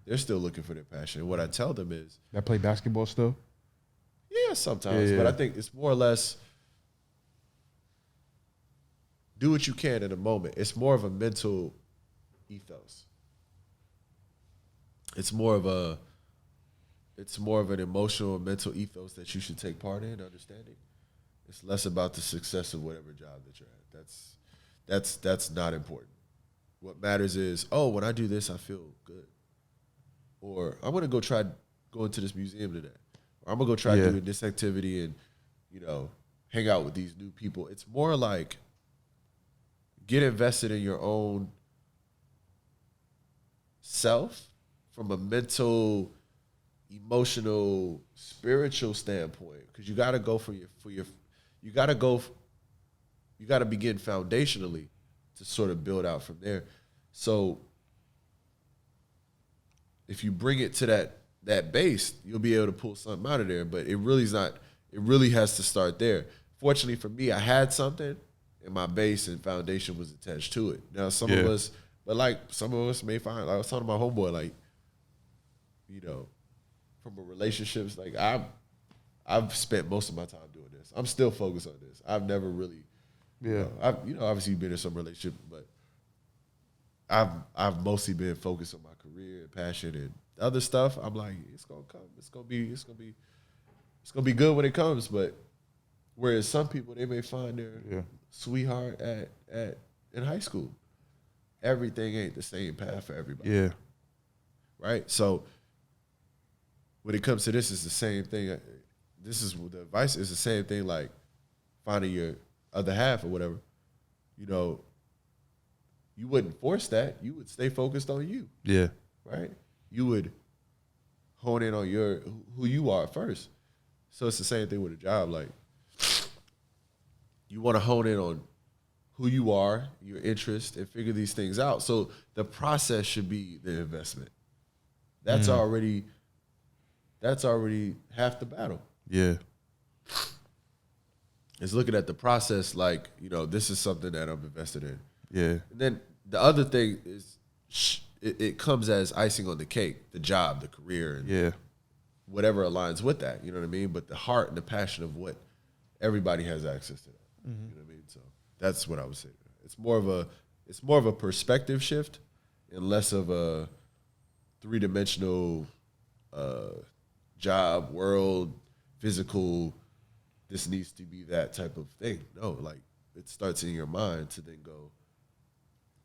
they're still looking for their passion. And what I tell them is... That play basketball still? Yeah, sometimes. Yeah. But I think it's more or less do what you can in a moment. It's more of a mental ethos. It's more of an emotional and mental ethos that you should take part in, understanding. It's less about the success of whatever job that you're at. That's not important. What matters is, when I do this, I feel good. Or I'm going to go try going to this museum today. Or I'm going to go try doing this activity and, you know, hang out with these new people. It's more like get invested in your own self from a mental, emotional, spiritual standpoint. Because you got to go you got to begin foundationally to sort of build out from there. So if you bring it to that base, you'll be able to pull something out of there. But it really has to start there. Fortunately for me, I had something and my base and foundation was attached to it. Now some of us may find, like I was talking to my homeboy, like, you know, from a relationships, like I've spent most of my time doing this. I'm still focused on this. I've never really, I've obviously been in some relationship, but I've mostly been focused on my career and passion and other stuff. I'm like, it's gonna come. It's gonna be good when it comes. But whereas some people, they may find their sweetheart in high school. Everything ain't the same path for everybody. Yeah. Right. So when it comes to this, it's the same thing. The advice is the same thing. Like finding your other half or whatever. You know, you wouldn't force that. You would stay focused on you. Yeah. Right? You would hone in on who you are first. So it's the same thing with a job. Like you want to hone in on who you are, your interest, and figure these things out. So the process should be the investment. That's already half the battle. Yeah. It's looking at the process like, you know, this is something that I'm invested in. Yeah. And then the other thing is it comes as icing on the cake, the job, the career, and whatever aligns with that. You know what I mean? But the heart and the passion of what everybody has access to that. Mm-hmm. You know what I mean? So that's what I would say. It's more of a perspective shift and less of a three-dimensional job, world, physical, this needs to be that type of thing. No, like it starts in your mind to then go,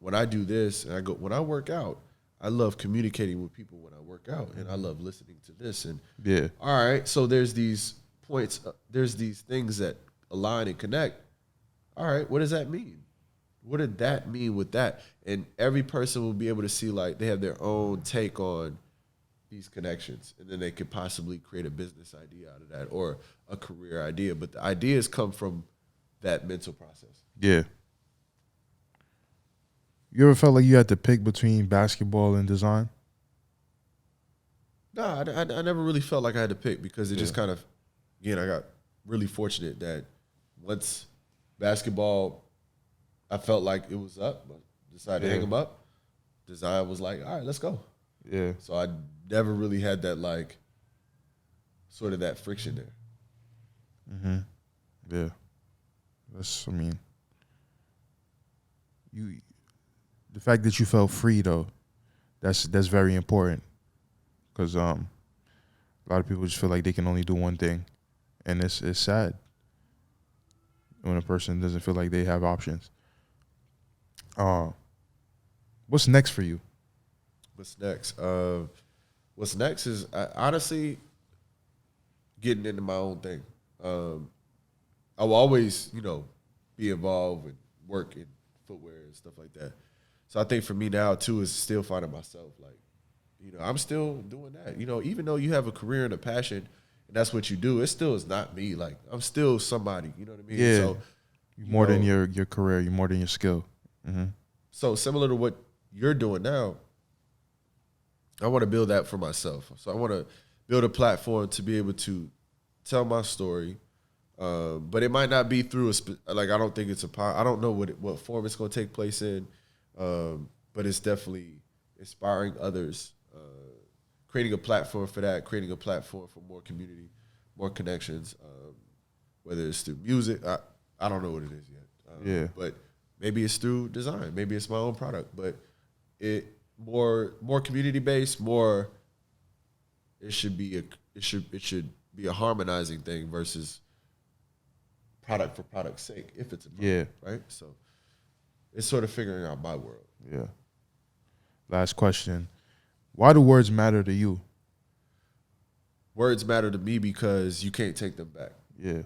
when I do this and when I work out, I love communicating with people when I work out and I love listening to this. And all right, so there's these points, there's these things that align and connect. All right, what does that mean? What did that mean with that? And every person will be able to see like they have their own take on these connections, and then they could possibly create a business idea out of that or a career idea. But the ideas come from that mental process. Yeah. You ever felt like you had to pick between basketball and design? No, I never really felt like I had to pick because it just kind of, again, I got really fortunate that once basketball, I felt like it was up. I decided to hang them up. Design was like, all right, let's go. Yeah. So I never really had that like sort of that friction there. Mm-hmm. Yeah. I mean, the fact that you felt free though, that's very important. Because a lot of people just feel like they can only do one thing, and it's sad when a person doesn't feel like they have options. What's next for you? What's next? What's next is honestly getting into my own thing. I will always, be involved with work in footwear and stuff like that. So I think for me now too is still finding myself. Like, I'm still doing that. Even though you have a career and a passion, and that's what you do, it still is not me. Like, I'm still somebody. You know what I mean? Yeah. So, more than your career, you're more than your skill. Mm-hmm. So similar to what you're doing now, I want to build that for myself. So I want to build a platform to be able to tell my story, but it might not be through I don't think it's I don't know what form it's going to take place in, but it's definitely inspiring others, creating a platform for that, creating a platform for more community, more connections, whether it's through music. I don't know what it is yet. But maybe it's through design. Maybe it's my own product, but it more community based. More, it should be a harmonizing thing versus product for product's sake. If it's a product, right? So it's sort of figuring out my world. Yeah. Last question: why do words matter to you? Words matter to me because you can't take them back. Yeah.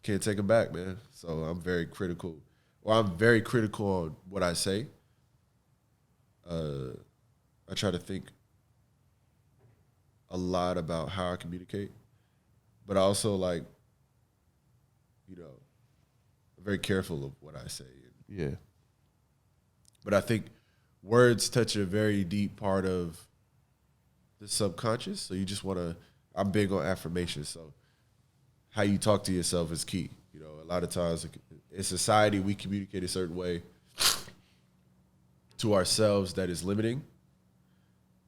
Can't take them back, man. So I'm very critical. Well, I'm very critical on what I say. I try to think a lot about how I communicate, but I also I'm very careful of what I say. Yeah. But I think words touch a very deep part of the subconscious. So you just want to. I'm big on affirmation. So how you talk to yourself is key. A lot of times in society, we communicate a certain way to ourselves that is limiting.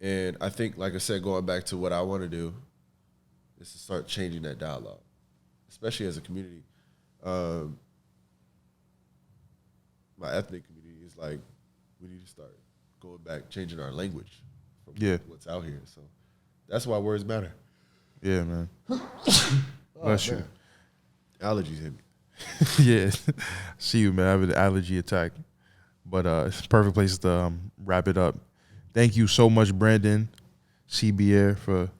And I think, like I said, going back to what I want to do is to start changing that dialogue, especially as a community. My ethnic community is like, we need to start going back, changing our language from what's out here. So that's why words matter. Yeah, man. Bless you. Allergies hit me. Yeah. See you, man. I have an allergy attack. But it's a perfect place to wrap it up. Thank you so much, Brandon C. Bjerre, for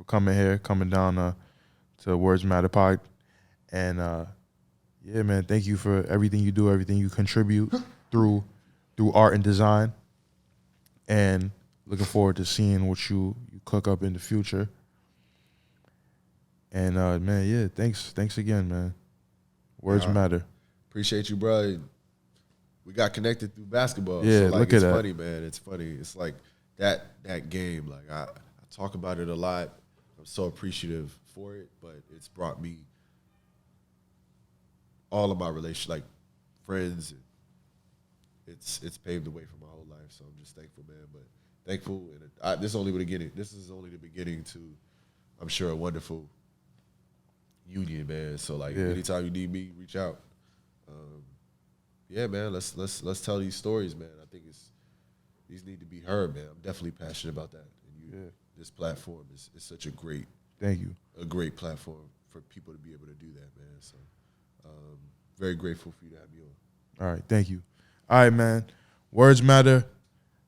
coming down to Words Matter Pod. And yeah, man, thank you for everything you do, everything you contribute through art and design. And looking forward to seeing what you cook up in the future. And man, yeah, thanks again, man. Words matter. Appreciate you, bro. We got connected through basketball. Yeah, so look at that. It's funny, man. It's funny. It's like that game. Like I talk about it a lot. I'm so appreciative for it, but it's brought me all of my relations, like friends. And it's paved the way for my whole life. So I'm just thankful, man. But thankful, and this is only the beginning. This is only the beginning to, I'm sure, a wonderful union, man. So anytime you need me, reach out. Yeah, man. Let's tell these stories, man. I think these need to be heard, man. I'm definitely passionate about that. And this platform is such a great, a great platform for people to be able to do that, man. So very grateful for you to have me on. All right, thank you. All right, man. Words matter.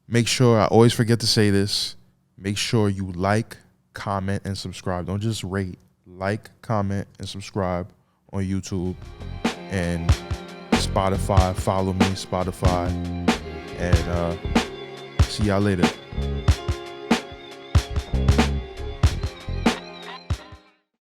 Make sure, I always forget to say this, make sure you like, comment, and subscribe. Don't just rate. Like, comment, and subscribe on YouTube and Spotify. Follow me, Spotify. And see y'all later.